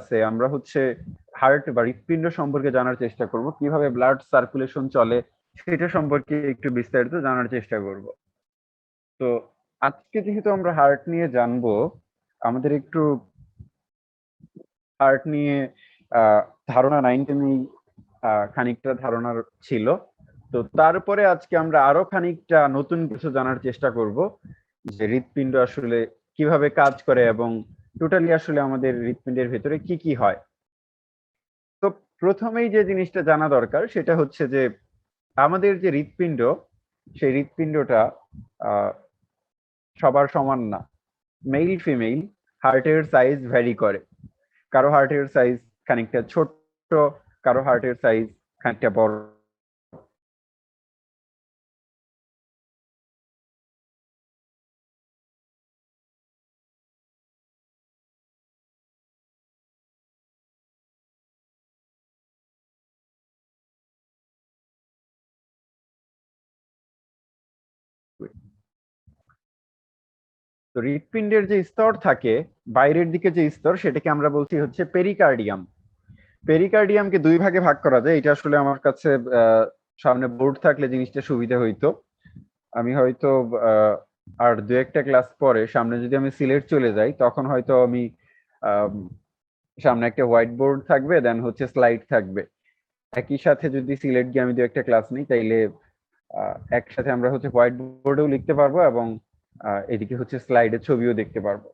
ক্লাসে আমরা হচ্ছে হার্ট বা হৃৎপিণ্ড সম্পর্কে জানার চেষ্টা করব, কিভাবে ব্লাড সার্কুলেশন চলে সেটা সম্পর্কে একটু বিস্তারিত জানার চেষ্টা করব। তো আজকে যেহেতু আমরা হার্ট নিয়ে জানবো, আমাদের একটু হার্ট নিয়ে ধারণা 9-10 খানিকটা ধারণার ছিল। তো তারপরে আজকে আমরা আরো খানিকটা নতুন কিছু জানার চেষ্টা করব, যে হৃৎপিণ্ড আসলে কিভাবে কাজ করে এবং টোটালি আসলে আমাদের হৃৎপিণ্ডের ভেতরে কি কি হয়। তো প্রথমেই যে জিনিসটা জানা দরকার সেটা হচ্ছে যে আমাদের যে হৃৎপিণ্ড, সেই হৃৎপিণ্ডটা সবার সমান না। মেল ফিমেল হার্টের সাইজ ভ্যারি করে। কারো হার্টের সাইজ খানিকটা ছোট, কারো হার্টের সাইজ খানিকটা বড়। তো হৃৎপিণ্ডের যে স্তর থাকে, বাইরের দিকে যে স্তর, সেটাকে আমরা বলছি হচ্ছে পেরিকার্ডিয়াম। পেরিকার্ডিয়ামকে দুই ভাগে ভাগ করা যায়। এটা আসলে আমার কাছে সামনে বোর্ড থাকলে জিনিসটা সুবিধা হইতো। আমি হয়তো আর দু একটা ক্লাস পরে সামনে যদি আমি সিলেট চলে যাই, তখন হয়তো আমি সামনে একটা হোয়াইট বোর্ড থাকবে, দেন হচ্ছে স্লাইড থাকবে। একই সাথে যদি সিলেট গিয়ে আমি দু একটা ক্লাস নিই, তাইলে একসাথে আমরা হচ্ছে হোয়াইট বোর্ডেও লিখতে পারবো এবং এদিকে হচ্ছে স্লাইডে ছবিও দেখতে পারবো।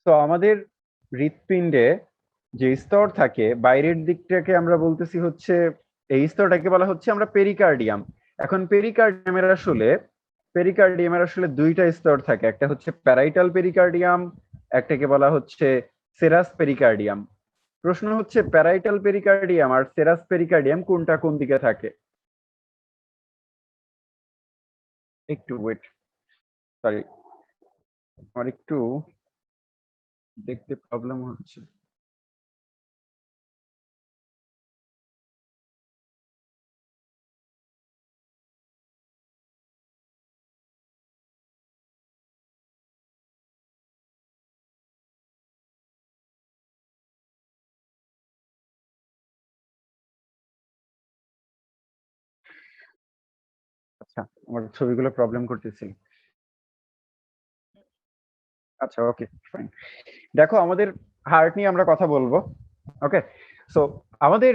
তো আমাদের হৃৎপিণ্ডে যে স্তর থাকে, বাইরের দিকটাকে আমরা বলতেছি হচ্ছে, এই স্তরটাকে বলা হচ্ছে আমরা পেরিকার্ডিয়াম। এখন পেরিকার্ডিয়ামের আসলে দুইটা স্তর থাকে, একটা হচ্ছে প্যারাইটাল পেরিকার্ডিয়াম, একটাকে বলা হচ্ছে সেরাস পেরিকার্ডিয়াম। প্রশ্ন হচ্ছে প্যারাইটাল পেরিকার্ডিয়াম আর সেরাস পেরিকার্ডিয়াম কোনটা কোন দিকে থাকে? একটু ওয়েট, সরি, আমার একটু দেখতে প্রবলেম হচ্ছে। আচ্ছা, আমার ছবিগুলো প্রবলেম করতেছিল। আচ্ছা, ওকে, ফাইন। দেখো, আমাদের হার্ট নিয়ে আমরা কথা বলবো। ওকে, সো আমাদের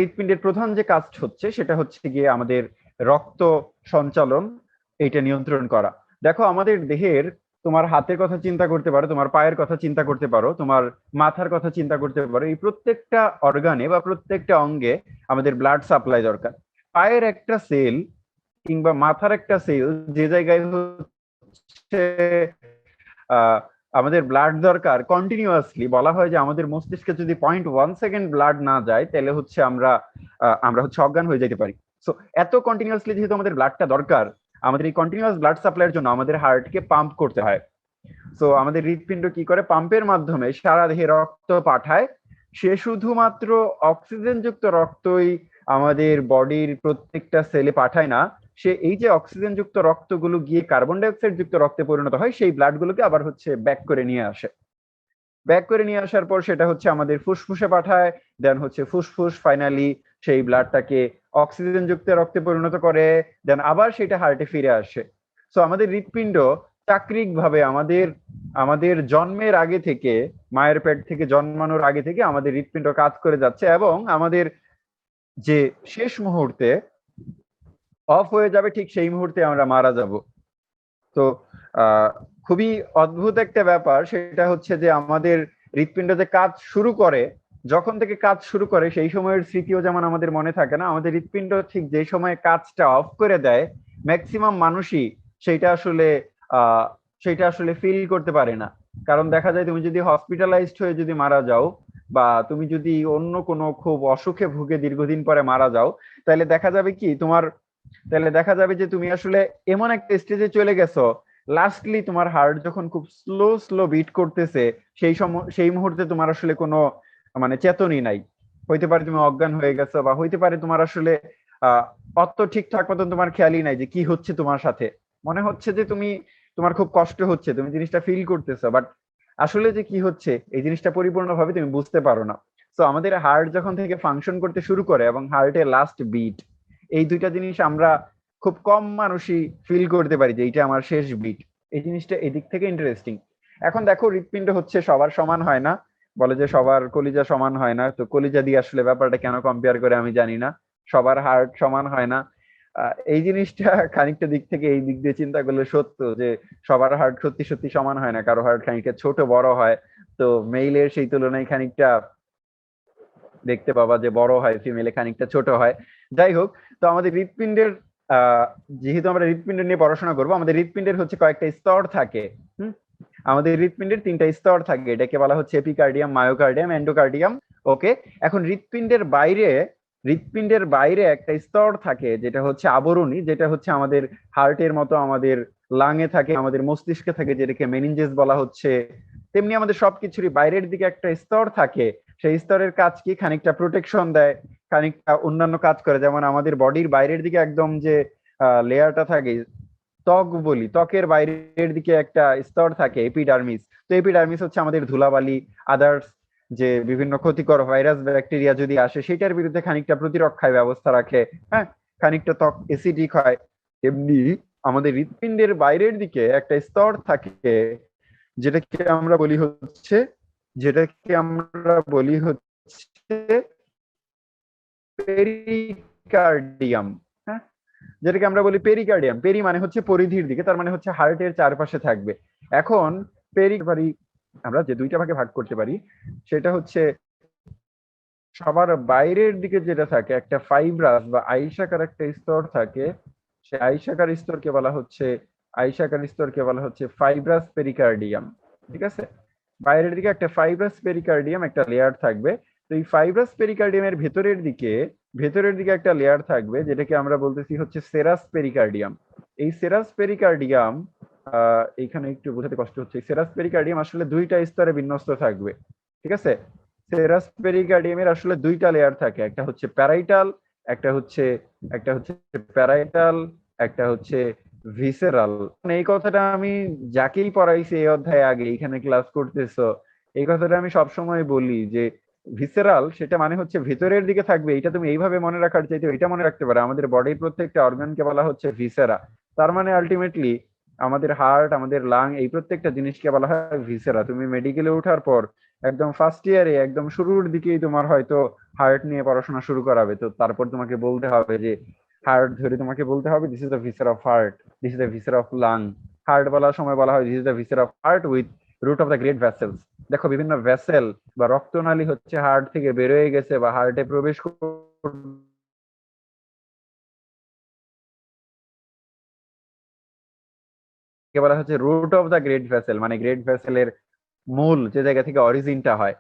হৃৎপিণ্ডের প্রধান যে কাজ হচ্ছে সেটা হচ্ছে গিয়ে আমাদের রক্ত সঞ্চালন, এটা নিয়ন্ত্রণ করা। দেখো, আমাদের দেহের, তোমার হাতের কথা চিন্তা করতে পারো, তোমার পায়ের কথা চিন্তা করতে পারো, তোমার মাথার কথা চিন্তা করতে পারো, এই প্রত্যেকটা অর্গানে বা প্রত্যেকটা অঙ্গে আমাদের ব্লাড সাপ্লাই দরকার। পায়ের একটা সেল কিংবা মাথার একটা সেল যে জায়গায় হচ্ছে আমাদের ব্লাড দরকার কন্টিনিউয়াসলি, বলা হয় যে আমাদের মস্তিষ্কে যদি 0.1 সেকেন্ড ব্লাড না যায়, তাহলে হচ্ছে আমরা হচ্ছে অজ্ঞান হয়ে যেতে পারি। সো এত কন্টিনিউয়াসলি যেহেতু আমাদের ব্লাডটা দরকার, আমাদের এই কন্টিনিউয়াস ব্লাড সাপ্লাইয়ের জন্য আমাদের হার্টকে পাম্প করতে হয়। সো আমাদের হৃৎপিণ্ড কি করে? পাম্পের মাধ্যমে সারা দেহে রক্ত পাঠায়। সে শুধুমাত্র অক্সিজেন যুক্ত রক্তই আমাদের বডির প্রত্যেকটা সেলে পাঠায় না, সে এই যে অক্সিজেন যুক্ত রক্তগুলো গিয়ে কার্বন ডাই অক্সাইড যুক্ত রক্তে পরিণত হয়, সেই ব্লাড গুলোকে আবার হচ্ছে ব্যাক করে নিয়ে আসে। ব্যাক করে নিয়ে আসার পর সেটা হচ্ছে আমাদের ফুসফুসে পাঠায়, দেন হচ্ছে ফুসফুস ফাইনালি সেই ব্লাডটাকে অক্সিজেন যুক্ত রক্তে পরিণত করে, দেন আবার সেটা হার্টে ফিরে আসে। সো আমাদের হৃৎপিণ্ড চাক্রিক ভাবে আমাদের আমাদের জন্মের আগে থেকে, মায়ের পেট থেকে জন্মানোর আগে থেকে আমাদের হৃৎপিণ্ড কাজ করে যাচ্ছে, এবং আমাদের যে শেষ মুহূর্তে অফ হয়ে যাবে, ঠিক সেই মুহূর্তে আমরা মারা যাব। তো খুবই অদ্ভুত একটা ব্যাপার, সেটা হচ্ছে যে আমাদের হৃৎপিণ্ড যে কাজ শুরু করে, যখন থেকে কাজ শুরু করে সেই সময়ের স্মৃতিও যেমন আমাদের মনে থাকে না, আমাদের হৃৎপিণ্ড ঠিক যে সময় কাজটা অফ করে দেয়, ম্যাক্সিমাম মানুষই সেইটা আসলে সেটা আসলে ফিল করতে পারে না। কারণ দেখা যায়, তুমি যদি হসপিটালাইজড হয়ে যদি মারা যাও, বা তুমি যদি অন্য কোনো খুব অসুখে ভুগে দীর্ঘদিন পরে মারা যাও, তাহলে দেখা যাবে কি তোমার, তাহলে দেখা যাবে যে তুমি আসলে এমন একটা স্টেজে চলে গেছো, লাস্টলি তোমার হার্ট যখন খুব স্লো স্লো বিট করতেছে, সেই মুহূর্তে তোমার আসলে কোনো মানে চেতনই নাই। হইতে পারে তুমি অজ্ঞান হয়ে গেছো, বা হইতে পারে তোমার আসলে আহ অত ঠিকঠাক মতন তোমার খেয়ালই নাই যে কি হচ্ছে তোমার সাথে। মনে হচ্ছে যে তোমার খুব কষ্ট হচ্ছে, তুমি জিনিসটা ফিল করতেছো, বাট আসলে যে কি হচ্ছে এই জিনিসটা পরিপূর্ণভাবে তুমি বুঝতে পারো না। তো আমাদের হার্ট যখন থেকে ফাংশন করতে শুরু করে এবং হার্টের লাস্ট বিট, এই দুইটা জিনিস আমরা খুব কম মানুষই ফিল করতে পারি যে এইটা আমার শেষ বিট। এই জিনিসটা এদিক থেকে ইন্টারেস্টিং। এখন দেখো, হৃৎপিণ্ড হচ্ছে সবার সমান হয় না, বলে যে সবার কলিজা সমান হয় না, তো কলিজা দিয়ে আসলে ব্যাপারটা কেন কম্পেয়ার করে আমি জানি না। সবার হার্ট সমান হয় না, এই জিনিসটা খানিকটা দিক থেকে এই দিক দিয়ে চিন্তা করলে সত্য যে সবার হার্ট সত্যি সত্যি সমান হয় না, কারো হার্ট খানিকটা ছোট বড় হয়। তো মেইলের সেই তুলনায় খানিকটা দেখতে পাবা যে বড় হয়, ফিমেলে খানিকটা ছোট হয়। যাই হোক, তো আমাদের হৃৎপিণ্ডের যেহেতু আমরা হৃৎপিণ্ড নিয়ে পড়াশোনা করবো, আমাদের হৃৎপিণ্ডের হচ্ছে কয়েকটা স্তর থাকে। হুম, আমাদের হৃৎপিণ্ডের 3টা স্তর থাকে, এটাকে বলা হচ্ছে এপিকার্ডিয়াম, মায়োকার্ডিয়াম, এন্ডোকার্ডিয়াম। ওকে, এখন হৃৎপিণ্ডের বাইরে একটা স্তর থাকে যেটা হচ্ছে আবরণী, যেটা হচ্ছে আমাদের হার্টের মতো আমাদের লাঙে থাকে, আমাদের মস্তিষ্কে থাকে, যেটাকে মেনিনজেস বলা হচ্ছে। তেমনি আমাদের সবকিছুরই বাইরের দিকে একটা স্তর থাকে। সেই স্তরের কাজ কি? খানিকটা প্রোটেকশন দেয়, খানিকটা অন্যান্য কাজ করে। যেমন আমাদের বডির বাইরের দিকে একদম যে লেয়ারটা থাকে, ত্বক বলি, ত্বকের বাইরের দিকে একটা স্তর থাকে এপিডার্মিস। তো এপিডার্মিস হচ্ছে আমাদের ধুলাবালি, আদার্স যে বিভিন্ন ক্ষতিকর ভাইরাস ব্যাকটেরিয়া যদি আসে সেটার বিরুদ্ধে খানিকটা প্রতিরক্ষায় ব্যবস্থা রাখে। হ্যাঁ, খানিকটা ত্বক এসিডিক হয়। এমনি আমাদের হৃৎপিণ্ডের বাইরের দিকে একটা স্তর থাকে, যেটাকে আমরা বলি হচ্ছে যেটাকে আমরা বলি হচ্ছে পেরিকার্ডিয়াম। হ্যাঁ, যেটাকে আমরা বলি পেরিকার্ডিয়াম। পেরি মানে হচ্ছে পরিধির দিকে, তার মানে হচ্ছে হার্টের চারপাশে থাকবে। এখন পেরি আমরা যে দুইটা ভাগে ভাগ করতে পারি, সেটা হচ্ছে সবার বাইরের দিকে যেটা থাকে একটা ফাইব্রাস বা আইসাকার একটা স্তর থাকে, সে আইসাকার স্তরকে বলা হচ্ছে ফাইব্রাস পেরিকার্ডিয়াম। ঠিক আছে, বাইরের দিকে একটা ফাইব্রাস পেরিকার্ডিয়াম একটা লেয়ার থাকবে। তো এই ফাইব্রাস পেরিকার্ডিয়ামের ভেতরের দিকে একটা লেয়ার থাকবে, যেটাকে আমরা বলতেছি হচ্ছে সেরাস পেরিকার্ডিয়াম। এই সেরাস পেরিকার্ডিয়াম, এইখানে একটু বোঝাতে কষ্ট হচ্ছে, সেরাস পেরিকার্ডিয়াম আসলে দুইটা স্তরে বিন্যস্ত থাকবে। ঠিক আছে, সেরাস পেরিকার্ডিয়ামের আসলে দুইটা লেয়ার থাকে, একটা হচ্ছে প্যারাইটাল, একটা হচ্ছে প্যারাইটাল, একটা হচ্ছে ভিসেরাল। এই কথাটা আমি যাকেই পড়াইছি এই অধ্যায়ে আগে এখানে ক্লাস করতেছো, এই কথাটা আমি সবসময় বলি যে ভিসেরাল সেটা মানে হচ্ছে ভিতরের দিকে থাকবে। এটা তুমি এইভাবে মনে রাখার চাইতে এটা মনে রাখতে পারো, আমাদের বডির প্রত্যেকটা অর্গানকে বলা হচ্ছে ভিসেরা। তার মানে আলটিমেটলি আমাদের হার্ট, আমাদের লাং, এই প্রত্যেকটা জিনিসকে বলা হয় ভিসেরা। তুমি মেডিকেলে ওঠার পর একদম ফার্স্ট ইয়ারে একদম শুরুর দিকেই তোমার হয়তো হার্ট নিয়ে পড়াশোনা শুরু করাবে, তো তারপর তোমাকে বলতে হবে যে হার্ট ধরে তোমাকে বলতে হবে this is the viscera of heart, this is the viscera of lung. Heart বলার সময় বলা হয় this is the viscera of heart with root of the great vessels. দেখো, বিভিন্ন ভেসেল বা রক্তনালী হচ্ছে হার্ট থেকে বেরোয় গেছে বা হার্টে প্রবেশ বলা হচ্ছে root of the great vessel, মানে গ্রেট ভেসেলের মূল যে জায়গা থেকে অরিজিনটা হয়।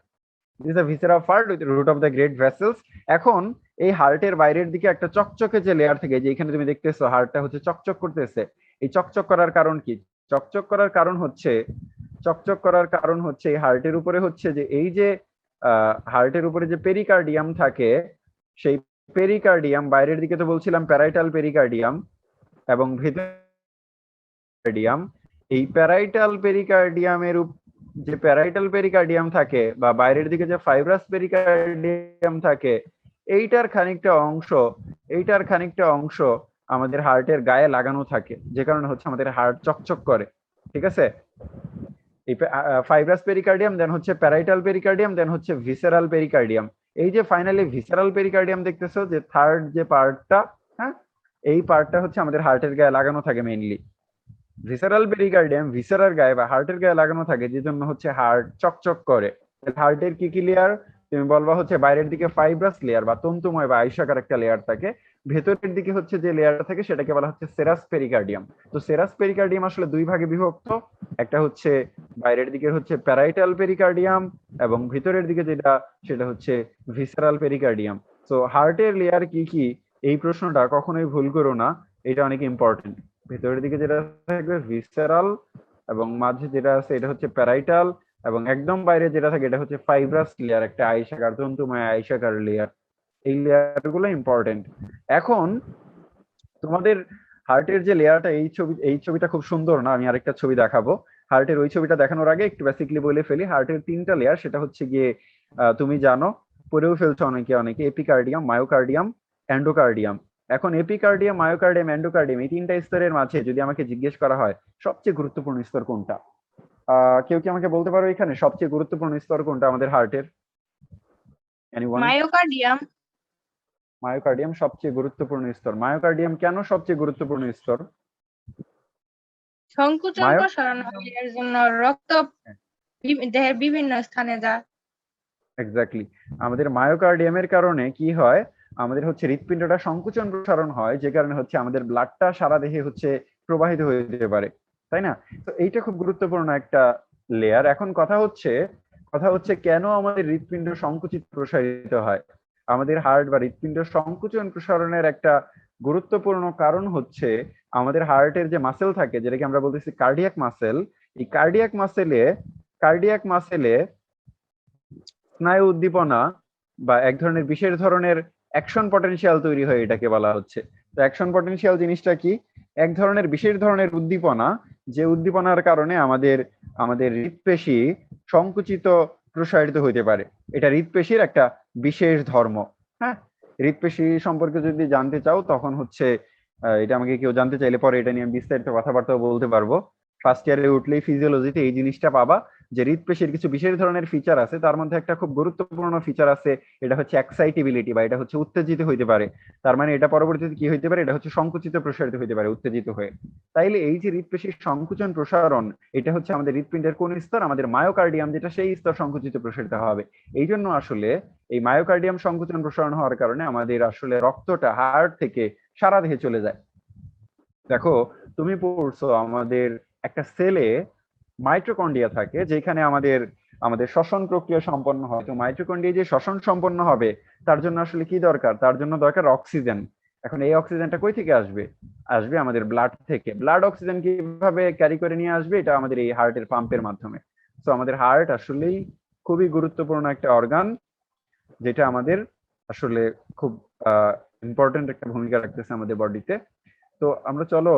This the viscera of heart with root of the great vessels. এখন এই হার্টের বাইরের দিকে একটা চকচকে যে লেয়ার থেকে, যে এখানে তুমি দেখতেছো হার্টটা হচ্ছে চকচক করতেছে, এই চকচক করার কারণ কি? চকচক করার কারণ হচ্ছে এই হার্টের উপরে হচ্ছে যে এই যে হার্টের উপরে যে পেরিকার্ডিয়াম থাকে, সেই পেরিকার্ডিয়াম বাইরের দিকে তো বলছিলাম প্যারাইটাল পেরিকার্ডিয়াম এবং পেরিকার্ডিয়াম। এই প্যারাইটাল পেরিকার্ডিয়াম থাকে বা বাইরের দিকে যে ফাইব্রাস পেরিকার্ডিয়াম থাকে, এইটার খানিকটা অংশ আমাদের হার্টের গায়ে লাগানো থাকে, যে কারণে হচ্ছে আমাদের হার্ট চকচক করে। ঠিক আছে, এই ফাইব্রাস পেরিকার্ডিয়াম, দেন হচ্ছে প্যারাইটাল পেরিকার্ডিয়াম, দেন হচ্ছে ভিসেরাল পেরিকার্ডিয়াম। এই যে ফাইনালি ভিসেরাল পেরিকার্ডিয়াম দেখতেছো যে থার্ড যে পার্টটা, হ্যাঁ, এই পার্টটা হচ্ছে আমাদের হার্টের গায়ে লাগানো থাকে মেইনলি। ভিসারাল পেরিকার্ডিয়াম ভিসারার গায়ে বা হার্টের গায়ে লাগানো থাকে, যে জন্য হচ্ছে হার্ট চকচক করে। হার্টের কি কি লেয়ার তুমি বলবা? হচ্ছে বাইরের দিকে ফাইব্রাস লেয়ার বা তন্তুময় বা আইসাকার একটা লেয়ার থাকে, ভেতরের দিকে হচ্ছে যে লেয়ার থাকে সেটাকে বলা হচ্ছে সেরাস পেরিকার্ডিয়াম। তো সেরাস পেরিকার্ডিয়াম আসলে দুই ভাগে বিভক্ত, একটা হচ্ছে বাইরের দিকে হচ্ছে প্যারাইটাল পেরিকার্ডিয়াম এবং ভিতরের দিকে যেটা সেটা হচ্ছে ভিসারাল পেরিকার্ডিয়াম। তো হার্টের লেয়ার কি কি, এই প্রশ্নটা কখনোই ভুল করো না, এটা অনেক ইম্পর্টেন্ট। ভেতরের দিকে যেটা থাকবে ভিসেরাল, এবং মাঝে যেটা আছে এটা হচ্ছে প্যারাইটাল, এবং একদম বাইরে যেটা থাকে এটা হচ্ছে ফাইব্রাস লেয়ার, একটা আইসাকার তন্তুময় আইসাকার লেয়ার। এই লেয়ার গুলো ইম্পর্টেন্ট। এখন তোমাদের হার্টের যে লেয়ারটা, এই ছবিটা খুব সুন্দর না? আমি আরেকটা ছবি দেখাবো। হার্টের ওই ছবিটা দেখানোর আগে একটু বেসিকলি বলে ফেলি। হার্টের 3টা লেয়ার, সেটা হচ্ছে গিয়ে তুমি জানো, পড়েও ফেলছো অনেকে অনেকে, এপিকার্ডিয়াম, মায়োকার্ডিয়াম, এন্ডোকার্ডিয়াম। এখন এপিকার্ডিয়াম, মায়োকার্ডিয়াম, এন্ডোকার্ডিয়াম এই 3টা স্তরের মাঝে যদি আমাকে জিজ্ঞেস করা হয় সবচেয়ে গুরুত্বপূর্ণ স্তর কোনটা, কেউ কি আমাকে বলতে পারো এখানে সবচেয়ে গুরুত্বপূর্ণ স্তর কোনটা আমাদের হার্টের? এনিওয়ান? মায়োকার্ডিয়াম। মায়োকার্ডিয়াম সবচেয়ে গুরুত্বপূর্ণ স্তর। মায়োকার্ডিয়াম কেন সবচেয়ে গুরুত্বপূর্ণ স্তর? সংকুচন মায়ো প্রসারণ হয়, এর জন্য রক্ত দেহের বিভিন্ন স্থানে যায়। এক্স্যাক্টলি। আমাদের মায়োকার্ডিয়ামের কারণে কি হয়, আমাদের হচ্ছে হৃৎপিণ্ডটা সংকুচন প্রসারণ হয়, যে কারণে হচ্ছে আমাদের ব্লাডটা সারা দেহে হচ্ছে প্রবাহিত হয়ে যেতে পারে, তাই না? তো এইটা খুব গুরুত্বপূর্ণ একটা লেয়ার। এখন কথা হচ্ছে কেন আমাদের হৃৎপিণ্ড সংকুচিত প্রসারিত হয়? আমাদের হার্ট বা হৃৎপিণ্ড সংকুচন প্রসারণের একটা গুরুত্বপূর্ণ কারণ হচ্ছে আমাদের হার্টের যে মাসেল থাকে, যেটাকে আমরা বলতেছি কার্ডিয়াক মাসেল, এই কার্ডিয়াক মাসেলে স্নায়ু উদ্দীপনা বা এক ধরনের বিশেষ ধরনের অ্যাকশন পটেনশিয়াল তৈরি হয়, এটাকে বলা হচ্ছে। তো অ্যাকশন পটেনশিয়াল জিনিসটা কি? এক ধরনের বিশেষ ধরনের উদ্দীপনা, যে উদ্দীপনার কারণে আমাদের আমাদের হৃৎপেশি সংকুচিত প্রসারিত হইতে পারে। এটা হৃৎপেশির একটা বিশেষ ধর্ম। হ্যাঁ, হৃৎপেশি সম্পর্কে যদি জানতে চাও তখন হচ্ছে এটা আমাকে কেউ জানতে চাইলে পরে এটা নিয়ে আমি বিস্তারিত কথাবার্তা বলতে পারবো। ফার্স্ট ইয়ারে উঠলেই ফিজিওলজিতে এই জিনিসটা পাবা যে হৃৎপেশির কিছু বিশেষ ধরনের ফিচার আছে, তার মধ্যে একটা খুব গুরুত্বপূর্ণ ফিচার আছে, এটা হচ্ছে এক্সাইটেবিলিটি, বা এটা হচ্ছে উত্তেজিত হইতে পারে। তার মানে এটা পরবর্তীতে কি হইতে পারে, এটা হচ্ছে সংকুচিত প্রসারিত হইতে পারে উত্তেজিত হয়ে। তাইলে এই যে হৃৎপেশির সংকুচন প্রসারণ, এটা হচ্ছে আমাদের হৃৎপিণ্ডের কোন স্তর? আমাদের মায়োকার্ডিয়াম, যেটা সেই স্তর সংকুচিত প্রসারিত হবে। এই জন্য আসলে এই মায়োকার্ডিয়াম সংকুচন প্রসারণ হওয়ার কারণে আমাদের আসলে রক্তটা হার্ট থেকে সারা দেহে চলে যায়। দেখো, তুমি পড়ছো আমাদের একটা সেলে মাইটোকন্ড্রিয়া থাকে, যেখানে আমাদের আমাদের শ্বসন প্রক্রিয়া সম্পন্ন হয়। তো মাইটোকন্ড্রিয়া যে শ্বসন সম্পন্ন হবে তার জন্য আসলে কি দরকার? তার জন্য দরকার অক্সিজেন। এখন এই অক্সিজেনটা কই থেকে আসবে? আসবে আমাদের ব্লাড থেকে। ব্লাড অক্সিজেন কিভাবে ক্যারি করে নিয়ে আসবে? এটা আমাদের এই হার্টের পাম্পের মাধ্যমে। তো আমাদের হার্ট আসলেই খুবই গুরুত্বপূর্ণ একটা অর্গান, যেটা আমাদের আসলে খুব ইম্পর্টেন্ট একটা ভূমিকা রাখতেছে আমাদের বডিতে। তো চলো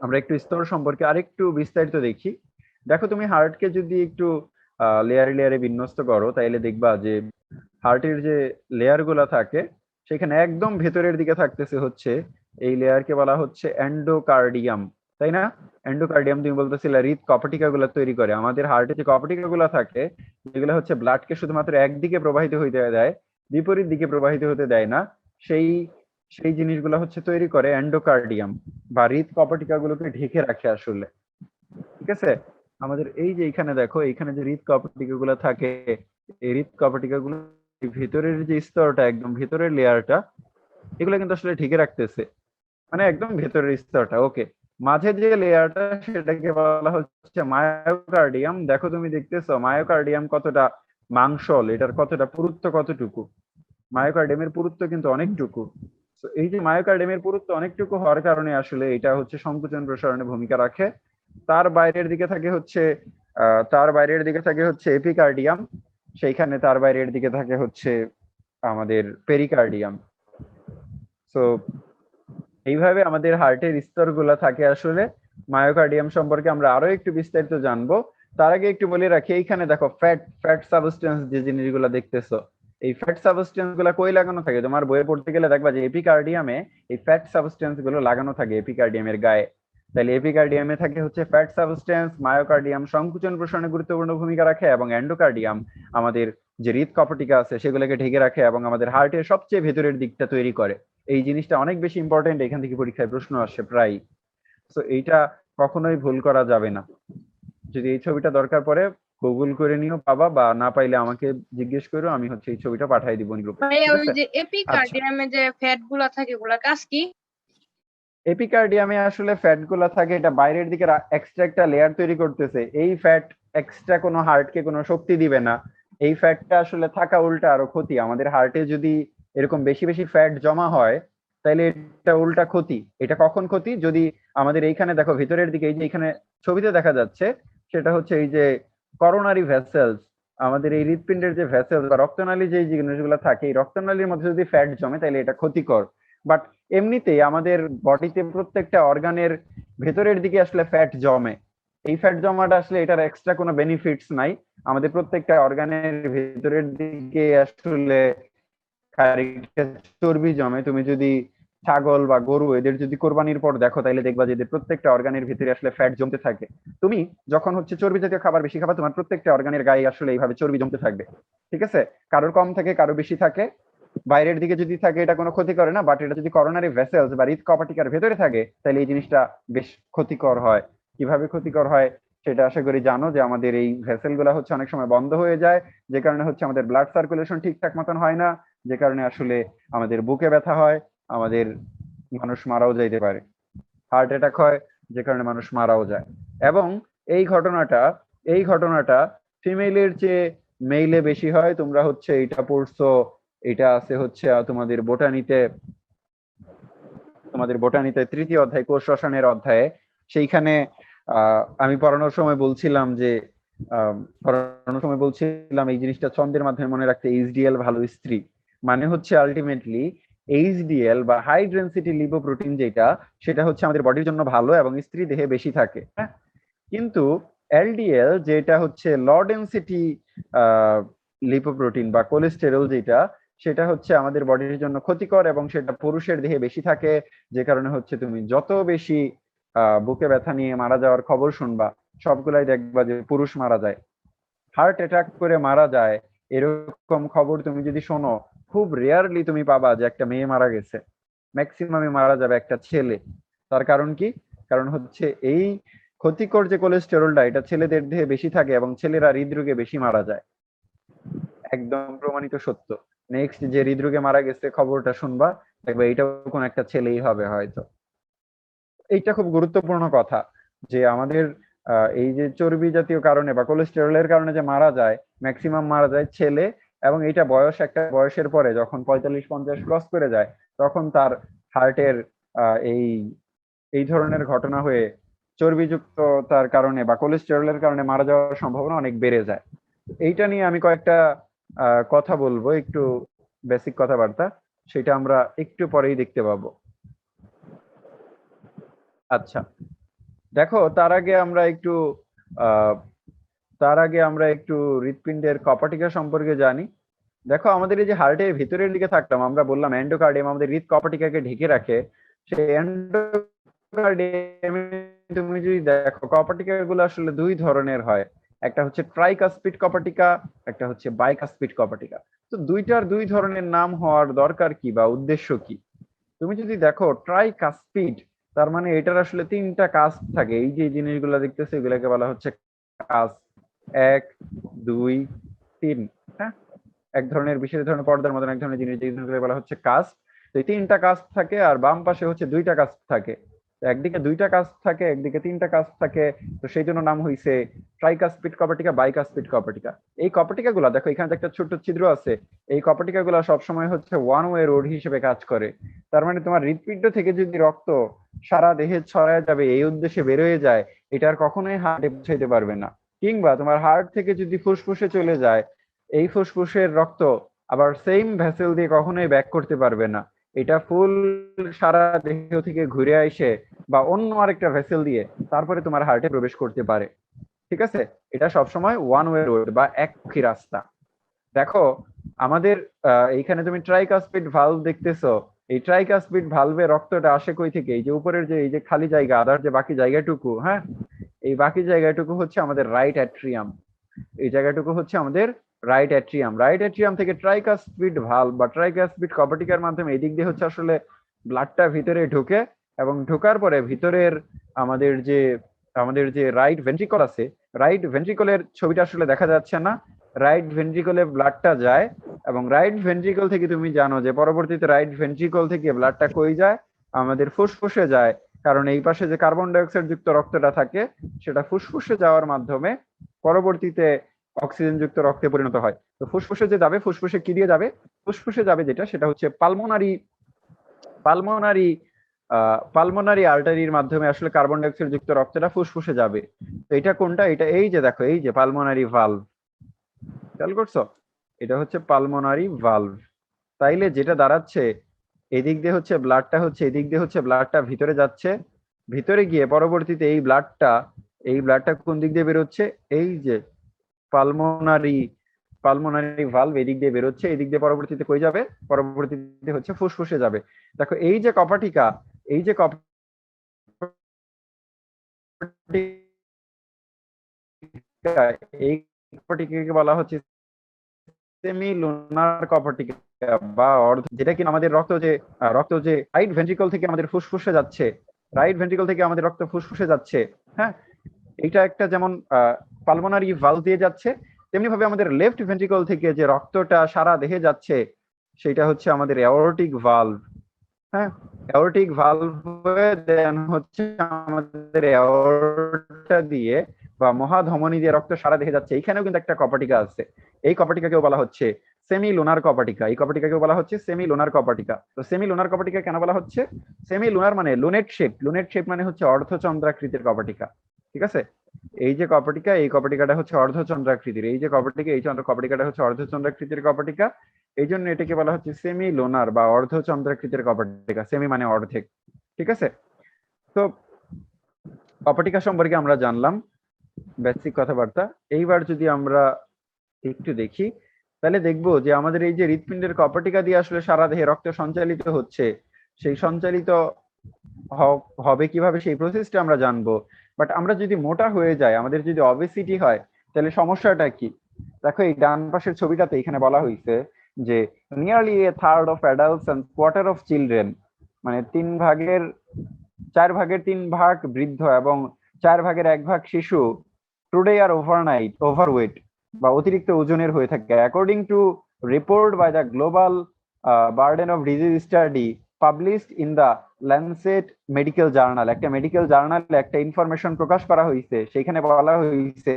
আমরা একটু স্তর সম্পর্কে আরেকটু বিস্তারিত দেখি। দেখো, তুমি হার্টকে যদি একটু লেয়ারে লেয়ারে বিন্যস্ত করো, তাইলে দেখবা যে হার্টের যে লেয়ার গুলা থাকে সেখানে একদম ভেতরের দিকে থাকতেছে হচ্ছে এই লেয়ারকে বলা হচ্ছে এন্ডোকার্ডিয়াম, তাই না? এন্ডোকার্ডিয়াম তুমি বলতেছিলে হৃদ কপাটিকা গুলা তৈরি করে। আমাদের হার্টে যে কপাটিকা গুলা থাকে, যেগুলো হচ্ছে ব্লাডকে শুধুমাত্র একদিকে প্রবাহিত হইতে দেয়, বিপরীত দিকে প্রবাহিত হতে দেয় না, সেই সেই জিনিসগুলো হচ্ছে তৈরি করে এন্ডোকার্ডিয়াম, বা হৃদ কপাটিকা গুলোকে ঢেকে রাখে আসলে। ঠিক আছে? আমাদের এই যে এখানে দেখো, এখানে যে হৃদ কপাটিকা গুলো থাকে, এই হৃদ কপাটিকা গুলো ভিতরের যে স্তরটা, একদম ভিতরের লেয়ারটা, এগুলো কিন্তু আসলে ঢেকে রাখতেছে, মানে একদম ভেতরের স্তরটা। ওকে, মাঝে যে লেয়ারটা সেটাকে বলা হচ্ছে মায়োকার্ডিয়াম। দেখো, তুমি দেখতেছো মায়োকার্ডিয়াম কতটা মাংসল, এটার কতটা পুরুত্ব কতটুকু? মায়োকার্ডিয়ামের পুরুত্ব কিন্তু অনেকটুকু। তো এই যে মায়োকার্ডিয়ামের পুরুত্ব অনেকটুকু হওয়ার কারণে আসলে এটা হচ্ছে সংকুচন প্রসারণে ভূমিকা রাখে। তার বাইরের দিকে থাকে হচ্ছে এপিকার্ডিয়াম, সেইখানে তার বাইরের দিকে থাকে হচ্ছে আমাদের পেরিকার্ডিয়াম। তো এইভাবে আমাদের হার্টের স্তরগুলো থাকে আসলে। মায়োকার্ডিয়াম সম্পর্কে আমরা আরো একটু বিস্তারিত জানবো। তার আগে একটু বলে রাখি, এইখানে দেখো ফ্যাট ফ্যাট সাবস্টেন্স যে জিনিসগুলো দেখতেছো, এই ফ্যাট সাবস্টেন্স গুলা কই লাগানো থাকে? তোমার বইয়ে পড়তে গেলে দেখবা যে এপিকার্ডিয়ামে এই ফ্যাট সাবস্টেন্স গুলো লাগানো থাকে এপিকার্ডিয়ামের গায়ে। তাহলে এপিকার্ডিয়ামে থাকে হচ্ছে ফ্যাট সাবস্টেন্স, মায়োকার্ডিয়াম সংকুচন প্রসারণে গুরুত্বপূর্ণ ভূমিকা রাখে, এবং এন্ডোকার্ডিয়াম আমাদের যে হৃদ কপাটিকা আছে সেগুলোকে ঢেকে রাখে এবং আমাদের হার্টের সবচেয়ে ভেতরের দিকটা তৈরি করে। এই জিনিসটা অনেক বেশি ইম্পর্টেন্ট, এখান থেকে পরীক্ষায় প্রশ্ন আসে প্রায়। তো এইটা কখনোই ভুল করা যাবে না। যদি এই ছবিটা দরকার পড়ে গুগল করে নিও, পাবা, বা না পাইলে আমাকে জিজ্ঞেস করো, আমি হচ্ছে এই ছবিটা পাঠিয়ে দিব গ্রুপে। ঠিক ওই আছে? যে আচ্ছা, এপিকার্ডিয়ামে যে ফ্যাট গুলা থাকে, ওগুলা কাজ কি? এপিকার্ডিয়ামে আসলে ফ্যাট গুলা থাকে, এটা বাইরের দিকে এক্সট্রা একটা লেয়ার তৈরি করতেছে। এই ফ্যাট এক্সট্রা কোনো হার্টকে কোনো শক্তি দিবে না। এই ফ্যাটটা আসলে থাকা উল্টা আরো ক্ষতি। আমাদের হার্টে যদি এরকম বেশি বেশি ফ্যাট জমা হয়, তাহলে এটা উল্টা ক্ষতি। এটা কখন ক্ষতি? যদি আমাদের এইখানে দেখো ভিতরের দিকে, এই যে এখানে ছবিতে দেখা যাচ্ছে, সেটা হচ্ছে এই যে করোনারি ভেসেলস, আমাদের এই হৃৎপিণ্ডের যে ভেসেলস বা রক্তনালী যে জিনিসগুলো থাকে, এই রক্তনালীর মধ্যে যদি ফ্যাট জমে তাহলে এটা ক্ষতিকর। বাট এমনিতেই আমাদের বডিতে প্রত্যেকটা অর্গানের ভেতরের দিকে আসলে ফ্যাট জমে। এই ফ্যাট জমাটা আসলে এটার এক্সট্রা কোনো বেনিফিটস নাই, আমাদের প্রত্যেকটা অর্গানের ভিতরের দিকে আসলে খানিকটা চর্বি জমে। তুমি যদি ছাগল বা গরু এদের যদি কোরবানির পর দেখো তাহলে দেখবা যে এদের প্রত্যেকটা অর্গানের ভিতরে আসলে ফ্যাট জমতে থাকে। তুমি যখন হচ্ছে চর্বি জাতীয় খাবার বেশি খাবা, তোমার প্রত্যেকটা অর্গানের গায়ে আসলে এইভাবে চর্বি জমতে থাকবে। ঠিক আছে, কারোর কম থাকে কারো বেশি থাকে, বাইরের দিকে যদি থাকে এটা কোনো ক্ষতি করে না, বাট এটা যদি করোনারি ভেসেলস বা হৃদ কপাটিকার ভেতরে থাকে তাহলে এই জিনিসটা বেশ ক্ষতিকর হয়। কিভাবে ক্ষতিকর হয় সেটা আশা করি জানো, যে আমাদের এই ভেসেল গুলা হচ্ছে অনেক সময় বন্ধ হয়ে যায়, যে কারণে হচ্ছে আমাদের ব্লাড সার্কুলেশন ঠিকঠাক মতন হয় না, যে কারণে আসলে আমাদের বুকে ব্যথা হয়, আমাদের মানুষ মারাও যাইতে পারে, হার্ট অ্যাটাক হয়, যে কারণে মানুষ মারাও যায়। এবং এই ঘটনাটা এই ঘটনাটা ফিমেলের চেয়ে মেইলে বেশি হয়। তোমরা হচ্ছে এটা পড়ছো, এটা আছে হচ্ছে তোমাদের বোটানিতে তৃতীয় অধ্যায় কোষ রসায়নের অধ্যায়ে। সেইখানে আমি পড়ানোর সময় বলছিলাম যে এই জিনিসটা ছন্দের মাধ্যমে মনে রাখতে, এইচডিএল ভালো স্ত্রী মানে হচ্ছে আলটিমেটলি এইচডিএল বা হাই ডেনসিটি লিপোপ্রোটিন যেটা, সেটা হচ্ছে আমাদের বডির জন্য ভালো এবং স্ত্রী দেহে বেশি থাকে। হ্যাঁ, কিন্তু এলডিএল যেটা হচ্ছে লো ডেনসিটি লিপোপ্রোটিন বা কোলেস্টেরল যেটা, সেটা হচ্ছে আমাদের বডির জন্য ক্ষতিকর এবং সেটা পুরুষের দেহে বেশি থাকে, যে কারণে হচ্ছে তুমি যত বেশি বুকে ব্যথা নিয়ে মারা যাওয়ার খবর শুনবা সবগুলাই দেখবা যে পুরুষ মারা যায়, হার্ট অ্যাটাক করে মারা যায়, এরকম খবর তুমি যদি শোনো, খুব রেয়ারলি তুমি পাবা যে একটা মেয়ে মারা গেছে। ম্যাক্সিমামে মারা যাবে একটা ছেলে। তার কারণ কি? কারণ হচ্ছে এই ক্ষতিকর যে কোলেস্টেরলটা এটা ছেলেদের দেহে বেশি থাকে এবং ছেলেরা হৃদরোগে বেশি মারা যায়। একদম প্রমাণিত সত্য। নেক্সট যে হৃদরোগে মারা গেছে খবরটা শুনবা, দেখবে এটাও কোন একটা ছেলেই হবে হয়তো। এইটা খুব গুরুত্বপূর্ণ কথা, যে আমাদের এই যে চর্বি জাতীয় কারণে বা কোলেস্টেরলের কারণে যে মারা যায়, ম্যাক্সিমাম মারা যায় ছেলে। এবং এইটা একটা বয়সের পরে যখন 45-50 ক্রস করে যায়, তখন তার হার্টের এই এই ধরনের ঘটনা হয়ে চর্বিযুক্ত তার কারণে বা কোলেস্টেরলের কারণে মারা যাওয়ার সম্ভাবনা অনেক বেড়ে যায়। এইটা নিয়ে আমি কয়েকটা কথা বলবো, একটু বেসিক কথাবার্তা, সেটা আমরা একটু পরেই দেখতে পাবো। আচ্ছা, দেখো তার আগে আমরা একটু হৃৎপিণ্ডের কপাটিকা সম্পর্কে জানি। দেখো আমাদের এই যে হার্টের ভিতরের দিকে থাকলাম, আমরা বললাম এন্ডোকার্ডিয়াম আমাদের হৃৎ কপাটিকাকে ঢেকে রাখে। সেই এন্ডোকার্ডিয়ামে তুমি যদি দেখো কপাটিকা গুলো আসলে দুই ধরনের হয়, একটা হচ্ছে ট্রাইকাসপিড কপাটিকা, একটা হচ্ছে বাইকাসপিড কপাটিকা। তো দুইটার দুই ধরনের নাম হওয়ার দরকার কি বা উদ্দেশ্য কি? তুমি যদি দেখো ট্রাইকাসপিড, তার মানে এটার আসলে তিনটা কাস্প থাকে। এই যে জিনিসগুলো দেখতেছো এগুলাকে বলা হচ্ছে কাস্প 1, 2, 3। হ্যাঁ, এক ধরনের বিশেষ ধরনের পর্দার মতন এক ধরনের জিনিস, যে জিনিসগুলো বলা হচ্ছে কাস্প। তো এই তিনটা কাস্প থাকে, আর বাম পাশে হচ্ছে দুইটা কাস্প থাকে। তো একদিকে দুইটা কাস্প থাকে, একদিকে তিনটা কাস্প থাকে, তো সেই জন্য নাম হইছে ট্রাইকাসপিড কপাটিকা, বাইকাসপিড কপাটিকা। এই কপাটিকা গুলা দেখো এখানে একটা ছোট্ট ছিদ্র আছে, এই কপাটিকা গুলা সবসময় হচ্ছে ওয়ান ওয়ে রোড হিসেবে কাজ করে। তার মানে তোমার হৃৎপিণ্ড থেকে যদি রক্ত সারা দেহে ছড়ায় যাবে এই উদ্দেশ্যে বেরোয় যায়, এটা আর কখনোই হার্টে পৌঁছাইতে পারবে না। কিংবা তোমার হার্ট থেকে যদি ফুসফুসে চলে যায়, এই ফুসফুসের রক্ত আবার সেম ভেসেল দিয়ে কখনোই ব্যাক করতে পারবে না। এটা ফুল সারা দেহ থেকে ঘুরে আসে বা অন্য আরেকটা ভেসেল দিয়ে তারপরে তোমার হার্টে প্রবেশ করতে পারে। ঠিক আছে, এটা সবসময় ওয়ান ওয়ে রোড বা একমুখী রাস্তা। দেখো আমাদের এইখানে তুমি ট্রাইকাসপিড ভালভ দেখতেছো, এই ট্রাইকাসপিড ভালভে রক্তটা আসে কই থেকে? এই যে উপরের যে এই যে খালি জায়গা, আদার যে বাকি জায়গাটুকু, হ্যাঁ, এই বাকি জায়গাটুকু হচ্ছে আমাদের রাইট অ্যাট্রিয়াম। এই জায়গাটুকু হচ্ছে আমাদের রাইট অ্যাট্রিয়াম। রাইট অ্যাট্রিয়াম থেকে ট্রাইকাসপিড ভালভ বা ট্রাইকাসপিড কপাটিকার মাধ্যমে এই দিক দিয়ে হচ্ছে আসলে ব্লাডটা ভিতরে ঢুকে, এবং ঢোকার পরে ভিতরের আমাদের যে রাইট ভেন্ট্রিকল আছে, রাইট ভেন্ট্রিকলের ছবিটা আসলে দেখা যাচ্ছে না, রাইট ভেন্ট্রিকলে ব্লাডটা যায়, এবং রাইট ভেন্ট্রিকল থেকে তুমি জানো যে পরবর্তীতে রাইট ভেন্ট্রিকল থেকে ব্লাডটা কই যায়? আমাদের ফুসফুসে যায়। কারণ এই পাশে যে কার্বন ডাইঅক্সাইড যুক্ত রক্তটা থাকে, সেটা ফুসফুসে যাওয়ার মাধ্যমে পরবর্তীতে অক্সিজেন যুক্ত রক্তে পরিণত হয়। তো ফুসফুসে যে যাবে, ফুসফুসে কি দিয়ে যাবে? ফুসফুসে যাবে যেটা, সেটা হচ্ছে পালমোনারি পালমোনারি পালমোনারি আর্টারির মাধ্যমে আসলে কার্বন ডাইঅক্সাইড যুক্ত রক্তটা ফুসফুসে যাবে। তো এটা কোনটা? এটা এই যে দেখো, এই যে পালমোনারি ভালভ, খেয়াল করছো? এটা হচ্ছে পালমোনারি ভালভ। তাইলে যেটা দাঁড়াচ্ছে, এদিক দিয়ে হচ্ছে ব্লাডটা ভিতরে যাচ্ছে, ভিতরে গিয়ে পরবর্তীতে এই ব্লাডটা এই ব্লাডটা কোন দিক দিয়ে বেরোচ্ছে? এই যে পালমোনারি ভালভ এদিক দিয়ে বেরোচ্ছে, এই দিক দিয়ে পরবর্তীতে কই যাবে? পরবর্তীতে হচ্ছে ফুসফুসে যাবে। দেখো এই যে কপাটিকা, এই যে কপাটিকা, এই কপাটিকাকে বলা হচ্ছে সেমি লুনার কপাটিকা বা অর্ধ, যেটা কি আমাদের রক্ত যে রাইট ভেন্ট্রিকল থেকে আমাদের ফুসফুসে যাচ্ছে, রক্ত ফুসফুসে যাচ্ছে। হ্যাঁ, এইটা একটা যেমন পালমোনারি ভালভ দিয়ে যাচ্ছে, তেমনি ভাবে আমাদের লেফট ভেন্ট্রিকল থেকে যে রক্তটা সারা দেহে যাচ্ছে সেটা হচ্ছে আমাদের অ্যাওর্টিক ভালভ। হ্যাঁ, অ্যাওর্টিক ভালভ দেন হচ্ছে আমাদের অ্যাওর্টা দিয়ে বা মহাধমনী দিয়ে রক্ত সারা দেহে যাচ্ছে। এইখানেও কিন্তু একটা কপাটিকা আছে, এই কপাটিকাকেও বলা হচ্ছে সেমি লুনার কপাটিকা। এই কপাটিকাকেও বলা হচ্ছে সেমি লুনার কপাটিকা। তো সেমি লুনার কপাটিকা কেন বলা হচ্ছে? সেমি লুনার মানে লুনেট শেপ মানে হচ্ছে অর্ধচন্দ্রাকৃতির কপাটিকা। ঠিক আছে, এই যে কপাটিকা, এই কপাটিকাটা হচ্ছে অর্ধচন্দ্রাকৃতির, এই যে কপাটিকা, এই কপাটিকাটা হচ্ছে অর্ধচন্দ্রাকৃতির কপাটিকা। এই জন্য এটাকে বলা হচ্ছে সেমি লোনার বা অর্ধচন্দ্রাকৃতির কপাটিকা। সেমি মানে অর্ধেক। ঠিক আছে, তো কপাটিকা সম্পর্কে আমরা জানলাম বেসিক কথাবার্তা। এইবার যদি আমরা একটু দেখি তাহলে দেখবো যে আমাদের এই যে হৃৎপিণ্ডের কপাটিকা দিয়ে আসলে সারা দেহে রক্ত সঞ্চালিত হচ্ছে, সেই সঞ্চালিত হবে কিভাবে সেই প্রসেসটা আমরা জানবো। বাট আমরা যদি মোটা হয়ে যাই, আমাদের যদি অবেসিটি হয়, তাহলে সমস্যাটা কি? দেখো এই ডান পাশের ছবিটাতে এখানে বলা হয়েছে যে nearly a third of adults and quarter of children, মানে 4/3 ভাগ বৃদ্ধ এবং 4/1 ভাগ শিশু টুডে আর ওভারওয়েট বা অতিরিক্ত ওজনের হয়ে থাকে, according to report by the global burden of disease study published in the Lancet medical journal. একটা মেডিকেল জার্নালে একটা ইনফরমেশন প্রকাশ করা হয়েছে, সেখানে বলা হয়েছে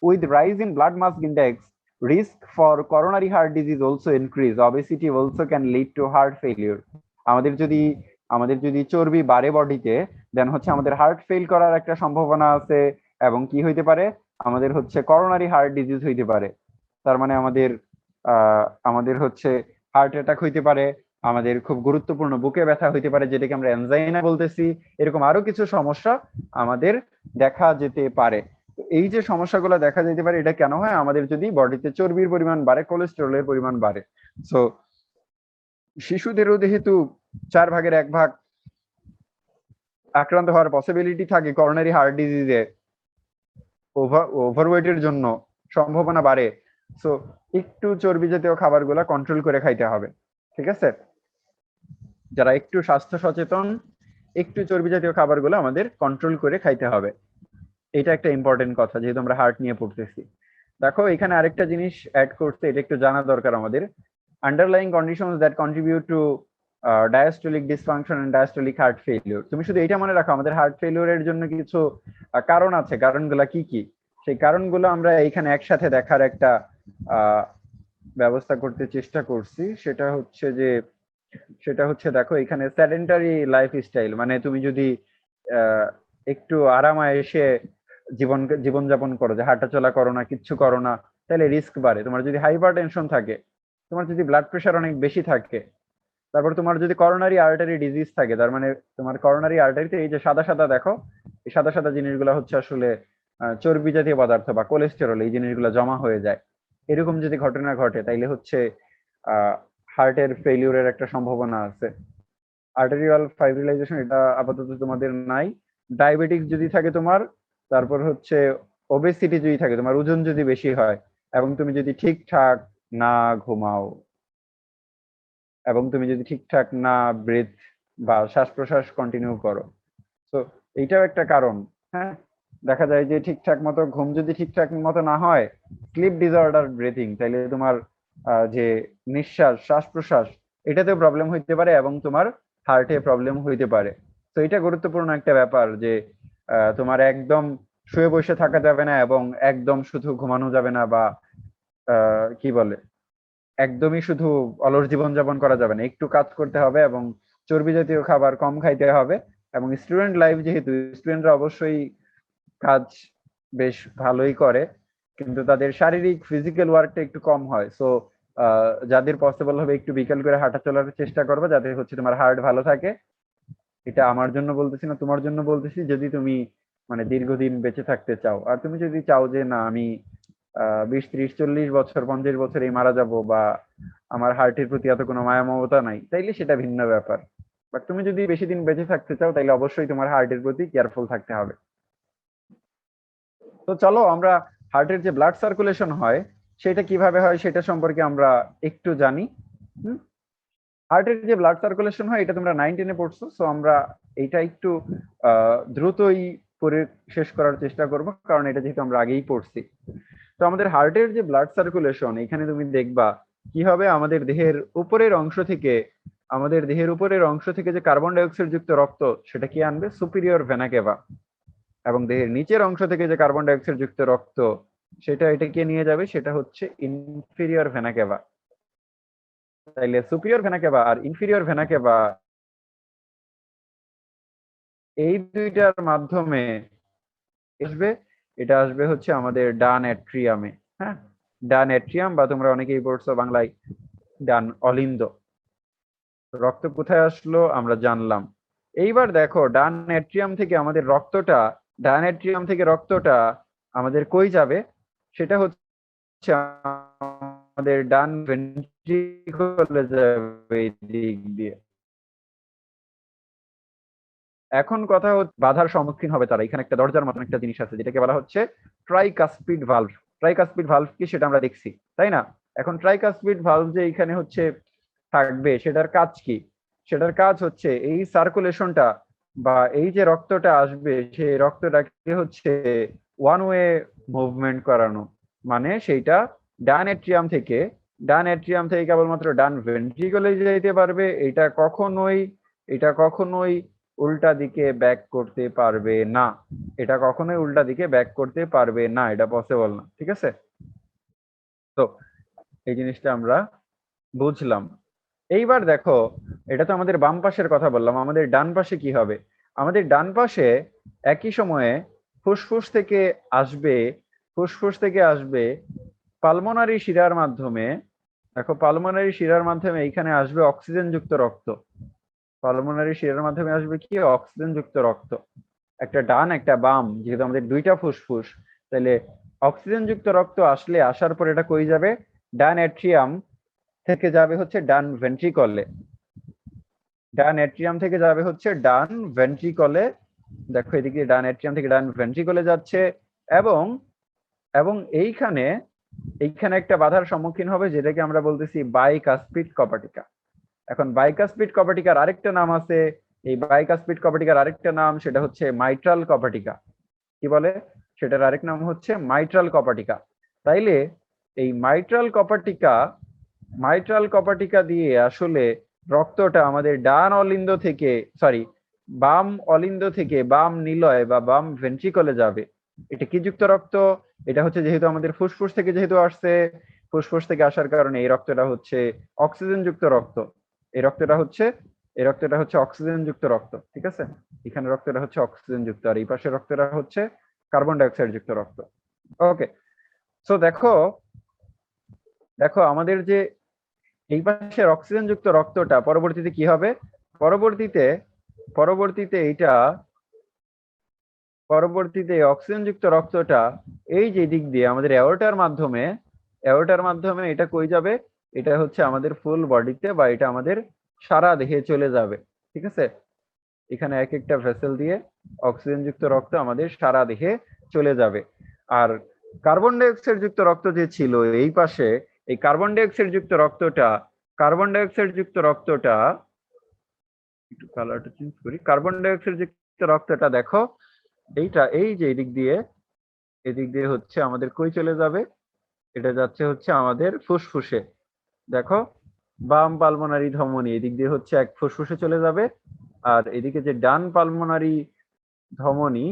with rise in blood mass index risk for coronary heart disease also increase. Obesity also can lead to heart failure. আমাদের যদি চর্বি বাড়ে বডিতে, দেন হচ্ছে আমাদের হার্ট ফেল করার একটা সম্ভাবনা আছে, এবং কি হইতে পারে? আমাদের হচ্ছে করোনারি হার্ট ডিজিজ হইতে পারে। তার মানে আমাদের হচ্ছে হার্ট অ্যাটাক হইতে পারে, আমাদের খুব গুরুত্বপূর্ণ বুকে ব্যথা হইতে পারে, যেটাকে আমরা এনজাইনা বলতেছি। এরকম আরো কিছু সমস্যা আমাদের দেখা যেতে পারে। এই যে সমস্যাগুলো দেখা যেতে পারে, এটা কেন হয়? আমাদের যদি বডিতে চর্বির পরিমাণ বাড়ে, কোলেস্টেরলের পরিমাণ বাড়ে। সো শিশুদেরও যেহেতু 4/1 আক্রান্ত হওয়ার পসিবিলিটি থাকে করোনারি হার্ট ডিজিজে, ওভারওয়েটের জন্য সম্ভাবনা বাড়ে। সো একটু চর্বি জাতীয় খাবারগুলো কন্ট্রোল করে খাইতে হবে। ঠিক আছে, যারা একটু স্বাস্থ্য সচেতন, একটু চর্বি জাতীয় খাবারগুলো আমাদের কন্ট্রোল করে খাইতে হবে। এটা একটা ইম্পর্টেন্ট কথা, যেহেতু আমরা হার্ট নিয়ে পড়তেছি। দেখো এখানে আরেকটা জিনিস অ্যাড করতে, এটা একটু জানা দরকার আমাদের। Underlying conditions that contribute to diastolic dysfunction and diastolic heart failure. তুমি শুধু এটা মনে রাখো, আমাদের হার্ট ফেলিওরের জন্য কিছু কারণ আছে। কারণগুলো কি কি, সেই কারণগুলো আমরা এইখানে একসাথে দেখার একটা ব্যবস্থা করতে চেষ্টা করছি। সেটা হচ্ছে দেখো এখানে স্যাডেন্টারি লাইফস্টাইল, মানে তুমি যদি একটু আরামায়েশে জীবনযাপন করো, যে হাঁটাচলা করো না, কিচ্ছু করো না, তাহলে রিস্ক বাড়ে। তোমার যদি হাইপার টেনশন থাকে, তোমার যদি ব্লাড প্রেশার অনেক বেশি থাকে, তারপর তোমার যদি করোনারি আর্টারি ডিজিজ থাকে, তার মানে তোমার করোনারি আর্টারিতে এই যে সাদা সাদা দেখো, এই সাদা সাদা জিনিসগুলো হচ্ছে আসলে চর্বি জাতীয় পদার্থ বা কোলেস্টেরল, এই জিনিসগুলো জমা হয়ে যায়। এরকম যদি ঘটনা ঘটে, তাইলে হচ্ছে হার্টের ফেলিউরের একটা সম্ভাবনা আছে। আর্টেরিয়াল ফাইব্রিলাইজেশন এটা আপাতত তোমাদের নাই। ডায়াবেটিস যদি থাকে তোমার, তারপর হচ্ছে ওবেসিটি যদি থাকে, তোমার ওজন যদি বেশি হয়, এবং তুমি যদি ঠিকঠাক না ঘুমাও, এবং তুমি যদি ঠিকঠাক না ব্রেথ বা শ্বাস প্রশ্বাস কন্টিনিউ করো, তো এইটাও একটা কারণ। হ্যাঁ, দেখা যায় যে ঠিকঠাক মতো ঘুম যদি ঠিকঠাক মতো না হয়, স্লিপ ডিসঅর্ডার ব্রিথিং, তাইলে তোমার যে নিঃশ্বাস শ্বাস প্রশ্বাস এটাতেও প্রবলেম হইতে পারে, এবং তোমার হার্টে প্রবলেম হইতে পারে। তো এটা গুরুত্বপূর্ণ একটা ব্যাপার যে তোমার একদম শুয়ে বসে থাকা যাবে না, এবং একদম শুধু ঘুমানো যাবে না, বা কি বলে একদমই শুধু অলস জীবন যাপন করা যাবে না, একটু কাজ করতে হবে, এবং চর্বি জাতীয় খাবার কম খাইতে হবে। এবং স্টুডেন্ট লাইফ, যেহেতু স্টুডেন্টরা অবশ্যই কাজ বেশ ভালোই করে, কিন্তু তাদের শারীরিক ফিজিক্যাল ওয়ার্কটা একটু কম হয়। সো যাদের পসিবল হবে একটু বিকেল করে হাঁটা চলার চেষ্টা করবে, যাতে হচ্ছে তোমার হার্ট ভালো থাকে। এটা আমার জন্য বলতেছি না, তোমার জন্য বলতেছি। যদি তুমি মানে দীর্ঘদিন বেঁচে থাকতে চাও, আর তুমি যদি চাও যে না আমি 20, 30, 40 বছর 50 বছরেই মারা যাব, বা আমার হার্টের প্রতি এত কোনো মায়া মমতা নাই, তাইলে সেটা ভিন্ন ব্যাপার। বাট তুমি যদি বেশি দিন বেঁচে থাকতে চাও তাইলে অবশ্যই তোমার হার্টের প্রতি কেয়ারফুল থাকতে হবে। তো চলো আমরা হার্টের যে ব্লাড সার্কুলেশন হয় সেটা কিভাবে হয় সেটা সম্পর্কে আমরা একটু জানি। হার্টের যে ব্লাড সার্কুলেশন হয় এটা তোমরা 9-10-এ পড়ছো, সো আমরা এটা একটু দ্রুতই পড়ে শেষ করার চেষ্টা করব, কারণ এটা যেহেতু আমরা আগেই পড়ছি। তো আমাদের হার্টের যে ব্লাড সার্কুলেশন, এখানে তুমি দেখবা কি হবে, আমাদের দেহের উপরের অংশ থেকে যে কার্বন ডাই অক্সাইড যুক্ত রক্ত সেটা কি আনবে, সুপিরিয়র ভেনা কেভা। এবং দেহের নিচের অংশ থেকে যে কার্বন ডাই অক্সাইড যুক্ত রক্ত সেটা এটাকে নিয়ে যাবে, সেটা হচ্ছে ইনফেরিয়র ভেনা কেভা। তাইলে সুপিরিয়র ভেনা কেভা আর ইনফেরিয়র ভেনা কেভা এই দুইটার মাধ্যমে আসবে, এটা আসবে হচ্ছে আমাদের ডান অ্যাট্রিয়ামে। হ্যাঁ, ডান অ্যাট্রিয়াম, বা তোমরা অনেকেই পড়ছো বাংলায় ডান অলিন্দ। রক্ত কোথায় আসলো আমরা জানলাম। এইবার দেখো ডান অ্যাট্রিয়াম থেকে রক্তটা আমাদের কই যাবে, সেটা হচ্ছে আমাদের ডান ভেন্ট্রিকলে যাবে এই দিক দিয়ে। এখন কথা হচ্ছে বাধার সম্মুখীন হবে তারা। এখানে একটা দরজার মতন একটা জিনিস আছে যেটাকে বলা হচ্ছে ট্রাইকাসপিড ভালভ। ট্রাইকাসপিড ভালভ কি সেটা আমরা দেখছি, তাই না? এখন ট্রাইকাসপিড ভালভ যে এখানে হচ্ছে থাকবে, সেটার কাজ কি? সেটার কাজ হচ্ছে এই সার্কুলেশনটা, বা এই যে রক্তটা আসবে সেই রক্তটাকে হচ্ছে ওয়ান ওয়ে মুভমেন্ট করানো। মানে সেইটা ডান এট্রিয়াম থেকে কেবলমাত্র ডান ভেন্ট্রিকলে যেতে পারবে। এটা কখনোই উল্টা দিকে ব্যাক করতে পারবে না। এটা পসিবল না, ঠিক আছে? তো এই জিনিসটা আমরা বুঝলাম। এইবার দেখো, এটা তো আমাদের বাম পাশের কথা বললাম, আমাদের ডান পাশে কি হবে? আমাদের ডান পাশে একই সময়ে ফুসফুস থেকে আসবে পালমোনারি শিরার মাধ্যমে। দেখো, পালমোনারি শিরার মাধ্যমে এইখানে আসবে অক্সিজেন যুক্ত রক্ত। পালমোনারি শিরার মাধ্যমে আসবে কি, অক্সিজেন যুক্ত রক্ত। একটা ডান একটা বাম, যেহেতু আমাদের দুইটা ফুসফুস, তাহলে অক্সিজেন যুক্ত রক্ত আসার পর এটা কই যাবে, ডান অ্যাট্রিয়াম থেকে যাবে হচ্ছে ডান ভেন্ট্রিকলে। ডান ভেন্ট্রিকলে। দেখো এদিকে ডান অ্যাট্রিয়াম থেকে ডান ভেন্ট্রিকলে যাচ্ছে, এবং এবং এইখানে একটা বাধার সম্মুখীন হবে যেটাকে আমরা বলতেছি বাইকাসপিড কপাটিকা। এখন বাইকাসপিড কপাটিকার আরেকটা নাম আছে। এই বাইকাসপিড কপাটিকার আরেকটা নাম সেটা হচ্ছে মাইট্রাল কপাটিকা। কি বলে? সেটার আরেক নাম হচ্ছে মাইট্রাল কপাটিকা। তাইলে এই মাইট্রাল কপাটিকা দিয়ে আসলে রক্তটা আমাদের বাম অলিন্দ থেকে বাম নিলয় বা বাম ভেন্ট্রিকলে যাবে। এটা কি যুক্ত রক্ত? এটা হচ্ছে, যেহেতু আমাদের ফুসফুস থেকে আসছে, ফুসফুস থেকে আসার কারণে এই রক্তটা হচ্ছে অক্সিজেন যুক্ত রক্ত। এই রক্তটা হচ্ছে অক্সিজেন যুক্ত রক্ত, ঠিক আছে? এখানে রক্তটা হচ্ছে অক্সিজেন যুক্ত, আর এই পাশে রক্তটা হচ্ছে কার্বন ডাই অক্সাইড যুক্ত রক্ত। ওকে, সো দেখো আমাদের যে এই পাশের অক্সিজেন যুক্ত রক্তটা পরবর্তীতে কি হবে, পরবর্তীতে অক্সিজেন যুক্ত রক্তটা এই যে দিক দিয়ে আমাদের এওর্টার মাধ্যমে এটা কই যাবে, এটা হচ্ছে আমাদের ফুল বডিতে, বা এটা আমাদের সারা দেহে চলে যাবে, ঠিক আছে? এখানে এক একটা ভেসেল দিয়ে অক্সিজেন যুক্ত রক্ত আমাদের সারা দেহে চলে যাবে। আর কার্বন ডাই অক্সাইড যুক্ত রক্ত যে ছিল এই পাশে, এই কার্বন ডাই অক্সাইড যুক্ত রক্তটা একটু কালারটা চেঞ্জ করি। কার্বন ডাই অক্সাইড যুক্ত রক্তটা দেখো, এই যে এদিক দিয়ে হচ্ছে আমাদের কই চলে যাবে, এটা যাচ্ছে হচ্ছে আমাদের ফুসফুসে। দেখো, বাম পালমোনারি ধমনী এদিক দিয়ে হচ্ছে এক ফুসফুসে চলে যাবে, আর এদিকে যে ডান পালমোনারি ধমনী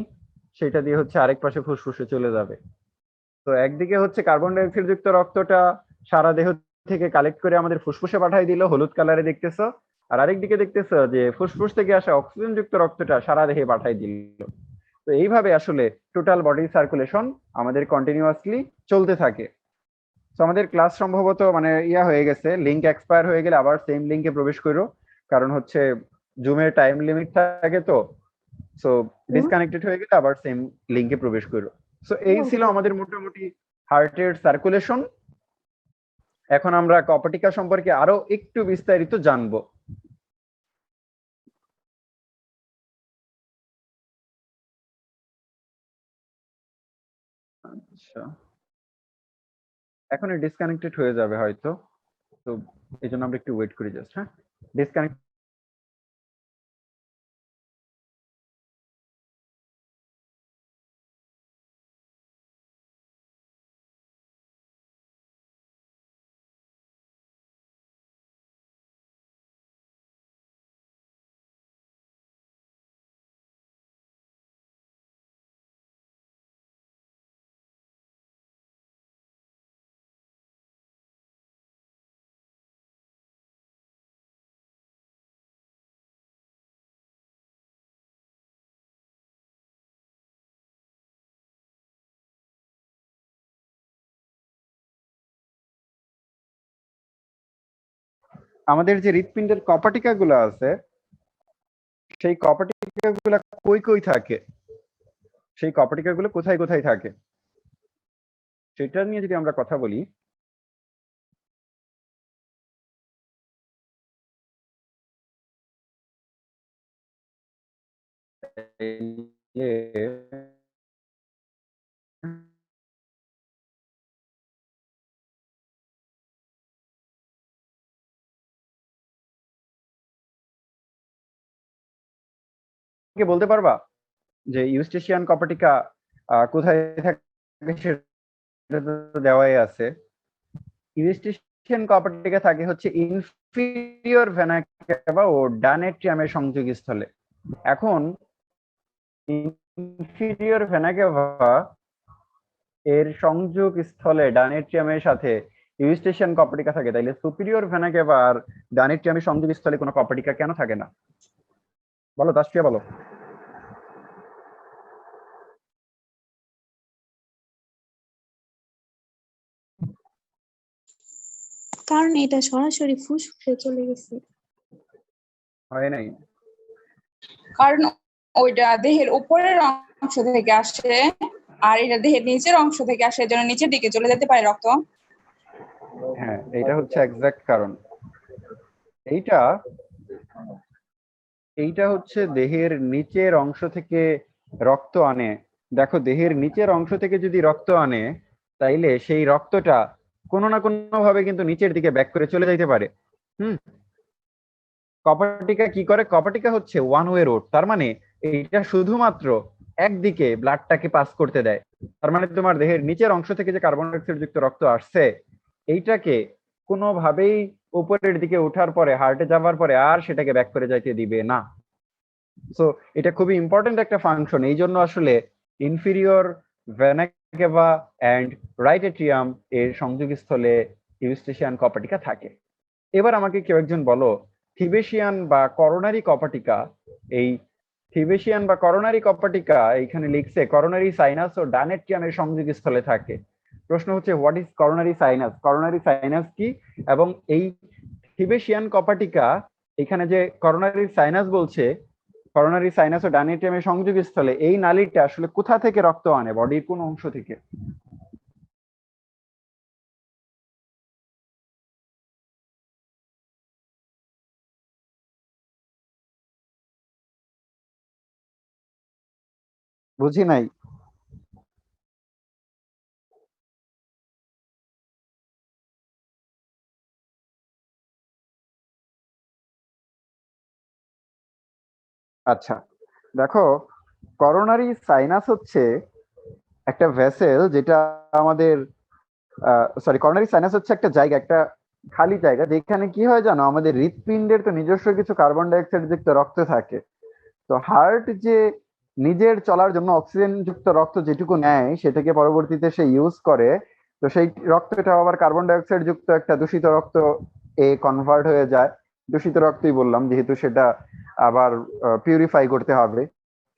সেটা দিয়ে হচ্ছে আরেক পাশে ফুসফুসে চলে যাবে। তো একদিকে হচ্ছে কার্বন ডাই অক্সাইড যুক্ত রক্তটা সারা দেহ থেকে কালেক্ট করে আমাদের ফুসফুসে পাঠাই দিল, হলুদ কালারে দেখতেছো। আর আরেকদিকে দেখতেছো যে ফুসফুস থেকে আসা অক্সিজেন যুক্ত রক্তটা সারা দেহে পাঠাই দিল। তো এইভাবে আসলে টোটাল বডি সার্কুলেশন আমাদের কন্টিনিউয়াসলি চলতে থাকে। তো আমাদের ক্লাস সম্ভবত মানে হয়ে গেছে, লিংক এক্সপায়ার হয়ে গেলে আবার সেম লিংকে প্রবেশ করো, কারণ হচ্ছে জুমের টাইম লিমিট থাকে। তো সো ডিসকানেক্টেড হয়ে গেলে আবার সেম লিংকে প্রবেশ করো। সো এই ছিল আমাদের মোটামুটি হার্টের সার্কুলেশন। এখন আমরা কপাটিকা সম্পর্কে আরো একটু বিস্তারিত জানবো। আচ্ছা, এখন ডিসকানেক্টেড হয়ে যাবে হয়তো, তো এই জন্য আমরা একটু ওয়েট করি জাস্ট। হ্যাঁ, ডিসকানেক্ট। আমাদের যে হৃৎপিণ্ডের কপাটিকা গুলো আছে, সেই কপাটিকা গুলা কই কই থাকে, সেই কপাটিকা গুলো কোথায় কোথায় থাকে সেটা নিয়ে যদি আমরা কথা বলি, বলতে পারবা যে ইউস্টেশিয়ান কপাটিকা কোথায় থাকে? সেটা তো দেওয়াই আছে। ইউস্টেশিয়ান কপাটিকা থাকে হচ্ছে ইনফিরিয়র ভেনা কেভা ও ডানেট্রিয়ামের সংযোগস্থলে। এখন ইনফিরিয়র ভেনা কেভা এর সংযোগ স্থলে ডানেট্রিয়ামের সাথে ইউস্টেশিয়ান কপাটিকা থাকে, তাইলে সুপিরিয়র ভেনা কেভা আর ডানেট্রিয়ামের সংযোগ স্থলে কোনো কপাটিকা কেন থাকে না? বলো দাসপ্রিয়া, বলো। কারণ এটা সরাসরি ফুসফুসে চলে গেছে। হয় নাই? কারণ ওইটা দেহের উপরের অংশ থেকে আসে আর এটা দেহের নিচের অংশ থেকে আসে, এর জন্য নিচের দিকে চলে যেতে পারে রক্ত। হ্যাঁ, এটা হচ্ছে এক্সাক্ট কারণ। এইটা এইটা হচ্ছে দেহের নিচের অংশ থেকে রক্ত আনে। দেখো, দেহের নিচের অংশ থেকে যদি রক্ত আনে, তাইলে সেই রক্তটা কোনো না কোনো ভাবে কিন্তু নিচের দিকে ব্যাক করে চলে যাইতে পারে। কপাটিকা কি করে? কপাটিকা হচ্ছে ওয়ান ওয়ে রোড, তার মানে এটা শুধুমাত্র একদিকে ব্লাডটাকে পাস করতে দেয়। তার মানে তোমার দেহের নিচের অংশ থেকে যে কার্বন ডাইঅক্সাইড যুক্ত রক্ত আসছে, এইটাকে কোনোভাবেই উপরের দিকে ওঠার পরে, হার্টে যাওয়ার পরে আর সেটাকে ব্যাক করে যাইতে দিবে না। সো এটা খুবই ইম্পর্টেন্ট একটা ফাংশন। এই জন্য আসলে inferior vena cava and right atrium এর সংযোগস্থলে ইউস্টেশিয়ান কপাটিকা থাকে। এবার আমাকে কেউ একজন বলো, থিবেশিয়ান বা করোনারি কপাটিকা, এই থিবেশিয়ান বা করোনারি কপাটিকা এইখানে লিখছে করোনারি সাইনাস ও ডানেট্রিয়ামের সংযোগস্থলে থাকে। প্রশ্ন হচ্ছে what is coronary sinus? Coronary sinus কি? এবং এই থিবেশিয়ান কপাটিকা এখানে যে করোনারি সাইনাস বলছে, করোনারি সাইনাস ও ডানেট্রিয়ামের সংযোগস্থলে এই নালীটা আসলে কোথা থেকে রক্ত আনে, বডির কোন অংশ থেকে? বুঝি নাই। আচ্ছা, দেখো, করোনারি সাইনাস হচ্ছে একটা ভেসেল যেটা আমাদের করোনারি সাইনাস হচ্ছে একটা জায়গা, একটা খালি জায়গা যেখানে কি হয় জানো, আমাদের হৃৎপিণ্ডের তো নিজস্ব কিছু কার্বন ডাইঅক্সাইড যুক্ত রক্ত থাকে। তো হার্ট যে নিজের চলার জন্য অক্সিজেন যুক্ত রক্ত যেটুকু নেয় সেটাকে পরবর্তীতে সে ইউজ করে। তো সেই রক্তটা আবার কার্বন ডাইঅক্সাইড যুক্ত একটা দূষিত রক্ত এ কনভার্ট হয়ে যায়। দূষিত রক্তই বললাম যেহেতু সেটা আবার পিউরিফাই করতে হবে,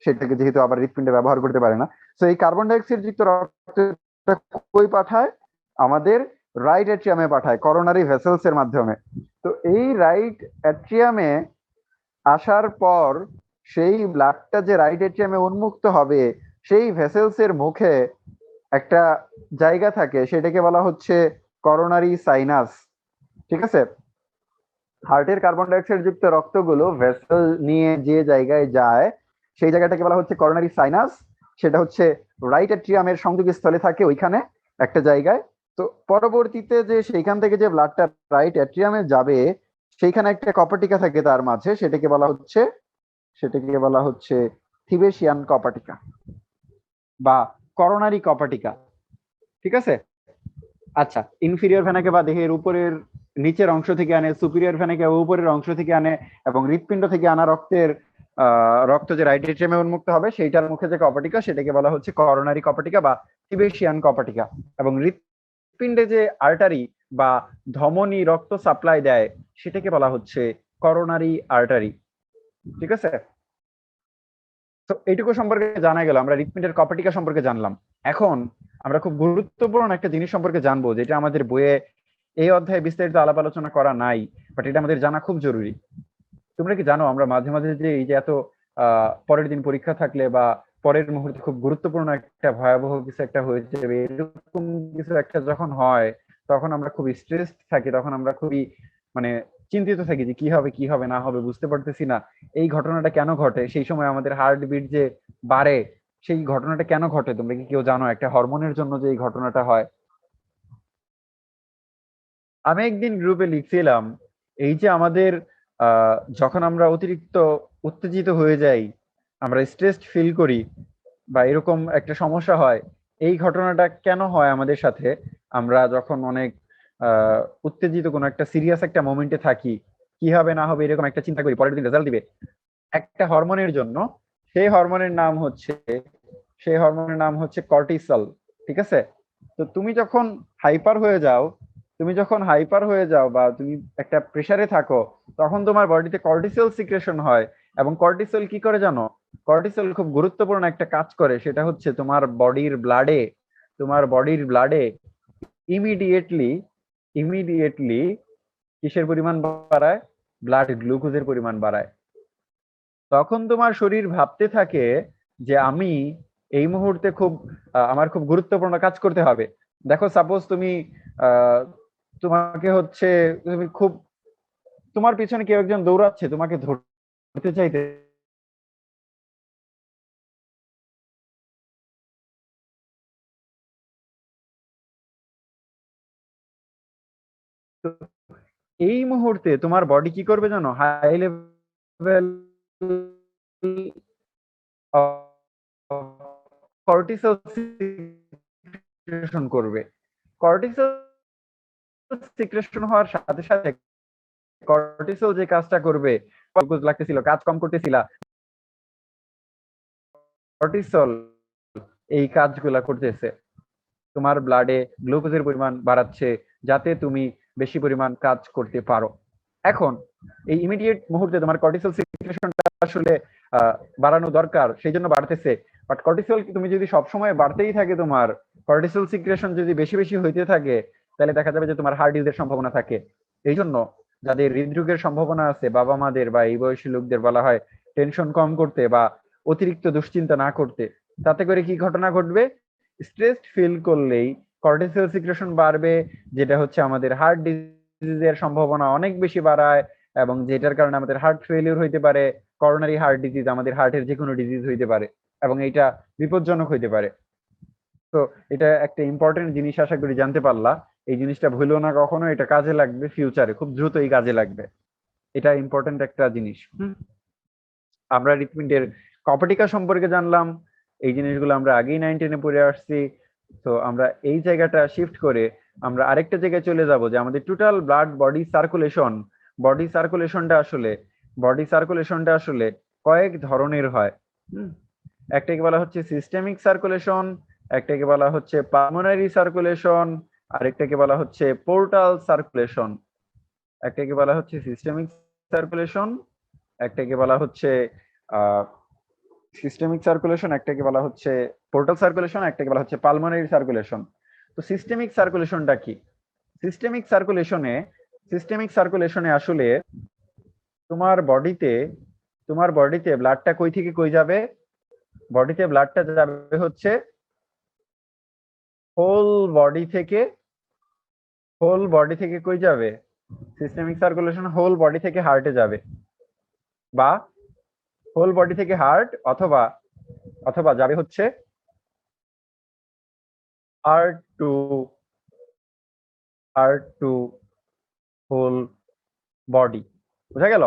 সেটাকে যেহেতু আবার হৃৎপিণ্ডে ব্যবহার করতে পারে না। তো এই কার্বন ডাইঅক্সাইড যুক্ত রক্তটা কই পাঠায়? আমাদের রাইট অ্যাট্রিয়ামে পাঠায়, করোনারি ভেসেলস এর মাধ্যমে। তো এই রাইট অ্যাট্রিয়ামে আসার পর সেই ব্লাডটা যে রাইট এট্রিয়ামে উন্মুক্ত হবে, সেই ভেসেলস এর মুখে একটা জায়গা থাকে, সেটাকে বলা হচ্ছে করোনারি সাইনাস। ঠিক আছে, হার্টের কার্বন ডাইঅক্সাইড যুক্ত রক্তগুলো ভেসেল নিয়ে যে জায়গায় যায় সেই জায়গাটাকে বলা হচ্ছে করোনারি সাইনাস। সেটা হচ্ছে রাইট এট্রিয়ামের সংযোগস্থলে থাকে ওইখানে একটা জায়গায়। তো পরবর্তীতে যে সেইখান থেকে যে ব্লাডটা রাইট এট্রিয়ামে যাবে, সেইখানে একটা কপাটিকা থাকে তার মাঝে, সেটাকে বলা হচ্ছে থিবেশিয়ান কপাটিকা বা করোনারি কপাটিকা। ঠিক আছে, আচ্ছা, ইনফিরিয়র ভেনাকে বা দেহের উপরের নিচের অংশ থেকে আনে, সুপিরিয়র ভেনাকে উপরের অংশ থেকে আনে, এবং হৃৎপিণ্ড থেকে আনা রক্ত যে রাইট এট্রিয়ামে উন্মুক্ত হবে সেইটার মুখে যে কপাটিকা সেটাকে বলা হচ্ছে করোনারি কপাটিকা বা টিবেশিয়ান কপাটিকা। এবং হৃৎপিণ্ডে যে আর্টারি বা ধমনী রক্ত সাপ্লাই দেয় সেটাকে বলা হচ্ছে করোনারি আর্টারি। ঠিক আছে, তো এইটুকু সম্পর্কে জানা গেল, আমরা হৃৎপিণ্ডের কপাটিকা সম্পর্কে জানলাম। এখন আমরা খুব গুরুত্বপূর্ণ একটা জিনিস সম্পর্কে জানবো, যেটা আমাদের বইয়ে এই অধ্যায়ে বিস্তারিত আলাপ আলোচনা করা নাই, বাট এটা আমাদের জানা খুব জরুরি। তোমরা কি জানো আমরা মাঝে মাঝে যে এই যে এত পরের দিন পরীক্ষা থাকলে বা পরের মুহূর্তে খুব গুরুত্বপূর্ণ একটা ভয়াবহ কিছু একটা হয়ে যাবে, এরকম কিছু একটা যখন হয় তখন আমরা খুব স্ট্রেসড থাকি, তখন আমরা খুবই মানে চিন্তিত থাকি যে কি হবে না হবে বুঝতে পারতেছি না, এই ঘটনাটা কেন ঘটে। সেই সময় আমাদের হার্টবিট যে বাড়ে, সেই ঘটনাটা কেন ঘটে তোমরা কি কেউ জানো? একটা হরমোনের জন্য যে এই ঘটনাটা হয়। আমি একদিন গ্রুপে লিখছিলাম, এই যে আমাদের যখন আমরা অতিরিক্ত উত্তেজিত হয়ে যাই, আমরা স্ট্রেসড ফিল করি বা এরকম একটা সমস্যা হয়, এই ঘটনাটা কেন হয় আমাদের সাথে? আমরা যখন অনেক উত্তেজিত কোনো একটা সিরিয়াস একটা মোমেন্টে থাকি, কি হবে না হবে এরকম একটা চিন্তা করি, পরের দিন রেজাল্ট দিবে, একটা হরমোনের জন্য। সেই হরমোনের নাম হচ্ছে কর্টিসল। ঠিক আছে, তো তুমি যখন হাইপার হয়ে যাও বা তুমি একটা প্রেসারে থাকো, তখন তোমার বডিতে কর্টিসল সিক্রেশন হয়। এবং কর্টিসল কি করে জানো? কর্টিসল খুব গুরুত্বপূর্ণ একটা কাজ করে, সেটা হচ্ছে তোমার বডির ব্লাডে ইমিডিয়েটলি কিসের পরিমাণ বাড়ায়? ব্লাড গ্লুকোজের পরিমাণ বাড়ায়। তখন তোমার শরীর ভাবতে থাকে যে আমি এই মুহূর্তে আমার খুব গুরুত্বপূর্ণ কাজ করতে হবে। দেখো, সাপোজ আহ তুমি খুব তোমার পিছনে কেউ একজন দৌড়াচ্ছে, তোমাকে ধরতে চাইতে, তো এই মুহূর্তে তোমার বডি কি করবে জানো? হাই লেভেল কর্টিসল সিক্রেশন করবে। কর্টিসল সিক্রেশন হওয়ার সাথে সাথে কর্টিসল যে কাজটা করবে, গ্লুকোজ লাগতেছিল, কাজ কম করতেছিলা, কর্টিসল এই কাজগুলা করতেছে, তোমার ব্লাডে গ্লুকোজের পরিমাণ বাড়াচ্ছে যাতে তুমি বেশি পরিমাণ কাজ করতে পারো। এখন এই ইমিডিয়েট মুহূর্তে তোমার কর্টিসল সিক্রেশনটা আসলে বাড়ানো দরকার, সেই জন্য বাড়তেছে। বাট কর্টিসল তুমি যদি সবসময় বাড়তেই থাকে, তোমার কর্টিসল সিক্রেশন যদি বেশি বেশি হইতে থাকে, তাহলে দেখা যাবে যে তোমার হার্ট ডিজিজের সম্ভাবনা থাকে। এই জন্য যাদের হৃদরোগের সম্ভাবনা আছে, বাবা মাদের বা এই বয়সী লোকদের বলা হয় টেনশন কম করতে বা অতিরিক্ত দুশ্চিন্তা না করতে। তাতে করে কি ঘটনা ঘটবে? স্ট্রেসড ফিল করলেই কর্টিসল সিক্রেশন বাড়বে, যেটা হচ্ছে আমাদের হার্ট ডিজিজের সম্ভাবনা অনেক বেশি বাড়ায়, এবং যেটার কারণে আমাদের হার্ট ফেলিউর হইতে পারে, করোনারি হার্ট ডিজিজ, আমাদের হার্টের যে কোনো ডিজিজ হইতে পারে, এবং এটা বিপজ্জনক হইতে পারে। তো এটা একটা ইম্পর্টেন্ট জিনিস, আশা করি জানতে পারলা। এই জিনিসটা ভুলো না কখনো, এটা কাজে লাগবে ফিউচারে, খুব দ্রুতই কাজে লাগবে। এটা ইম্পর্টেন্ট একটা জিনিস। আমরা হৃৎপিণ্ডের কপাটিকা সম্পর্কে জানলাম, এই জিনিসগুলো আমরা আগেই 9 10-এ পড়ে আসছি। তো আমরা এই জায়গাটা শিফট করে আমরা আরেকটা জায়গায় চলে যাব, যে আমাদের টোটাল ব্লাড বডি সার্কুলেশনটা আসলে কয়েক ধরনের হয়। একটাকে বলা হচ্ছে সিস্টেমিক সার্কুলেশন, একটাকে বলা হচ্ছে পালমোনারি সার্কুলেশন, আরেকটাকে বলা হচ্ছে পোর্টাল সার্কুলেশন। একটাকে বলা হচ্ছে সিস্টেমিক সার্কুলেশন, একটাকে বলা হচ্ছে একটাকে বলা হচ্ছে পোর্টাল সার্কুলেশন, একটাকে বলা হচ্ছে পালমোনারি সার্কুলেশন। তো সিস্টেমিক সার্কুলেশনটা কি? সিস্টেমিক সার্কুলেশনে আসলে তোমার বডিতে তোমার বডিতে ব্লাডটা কই থেকে কই যাবে? বডিতে ব্লাডটা যাবে হচ্ছে হোল বডি থেকে কই যাবে? সিস্টেমিক সার্কুলেশন হোল বডি থেকে হার্টে যাবে, বা হোল বডি থেকে হার্ট, অথবা অথবা যাবে হচ্ছে হার্ট টু হোল বডি। বুঝা গেল?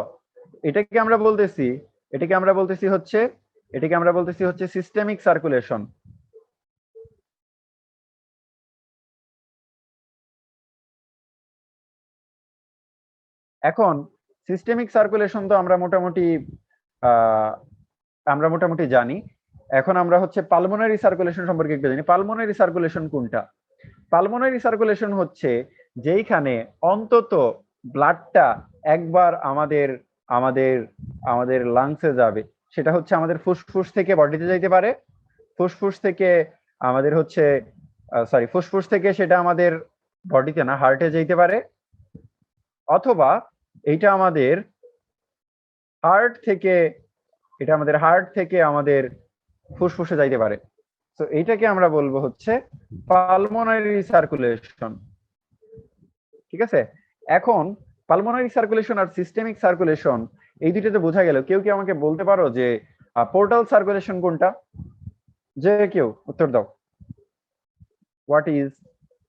এটাকে আমরা বলতেছি হচ্ছে সিস্টেমিক সার্কুলেশন। এখন সিস্টেমিক সার্কুলেশন তো আমরা মোটামুটি জানি। এখন আমরা হচ্ছে পালমোনারি সার্কুলেশন সম্পর্কে একটু জানি। পালমোনারি সার্কুলেশন কোনটা? পালমোনারি সার্কুলেশন হচ্ছে যেইখানে অন্তত ব্লাডটা একবার আমাদের আমাদের আমাদের লাংসে যাবে। সেটা হচ্ছে আমাদের ফুসফুস থেকে বডিতে যাইতে পারে, ফুসফুস থেকে আমাদের হচ্ছে ফুসফুস থেকে সেটা আমাদের বডিতে না হার্টে যাইতে পারে, অথবা এটা আমাদের হার্ট থেকে আমাদের ফুসফুসে যাইতে পারে। তো এইটাকে আমরা বলবো হচ্ছে পালমোনারি সার্কুলেশন। ঠিক আছে? এখন পালমোনারি সার্কুলেশন আর সিস্টেমিক সার্কুলেশন এই দুইটাতে বোঝা গেল। কেউ কি আমাকে বলতে পারো যে পোর্টাল সার্কুলেশন কোনটা? যে কেউ উত্তর দাও। What is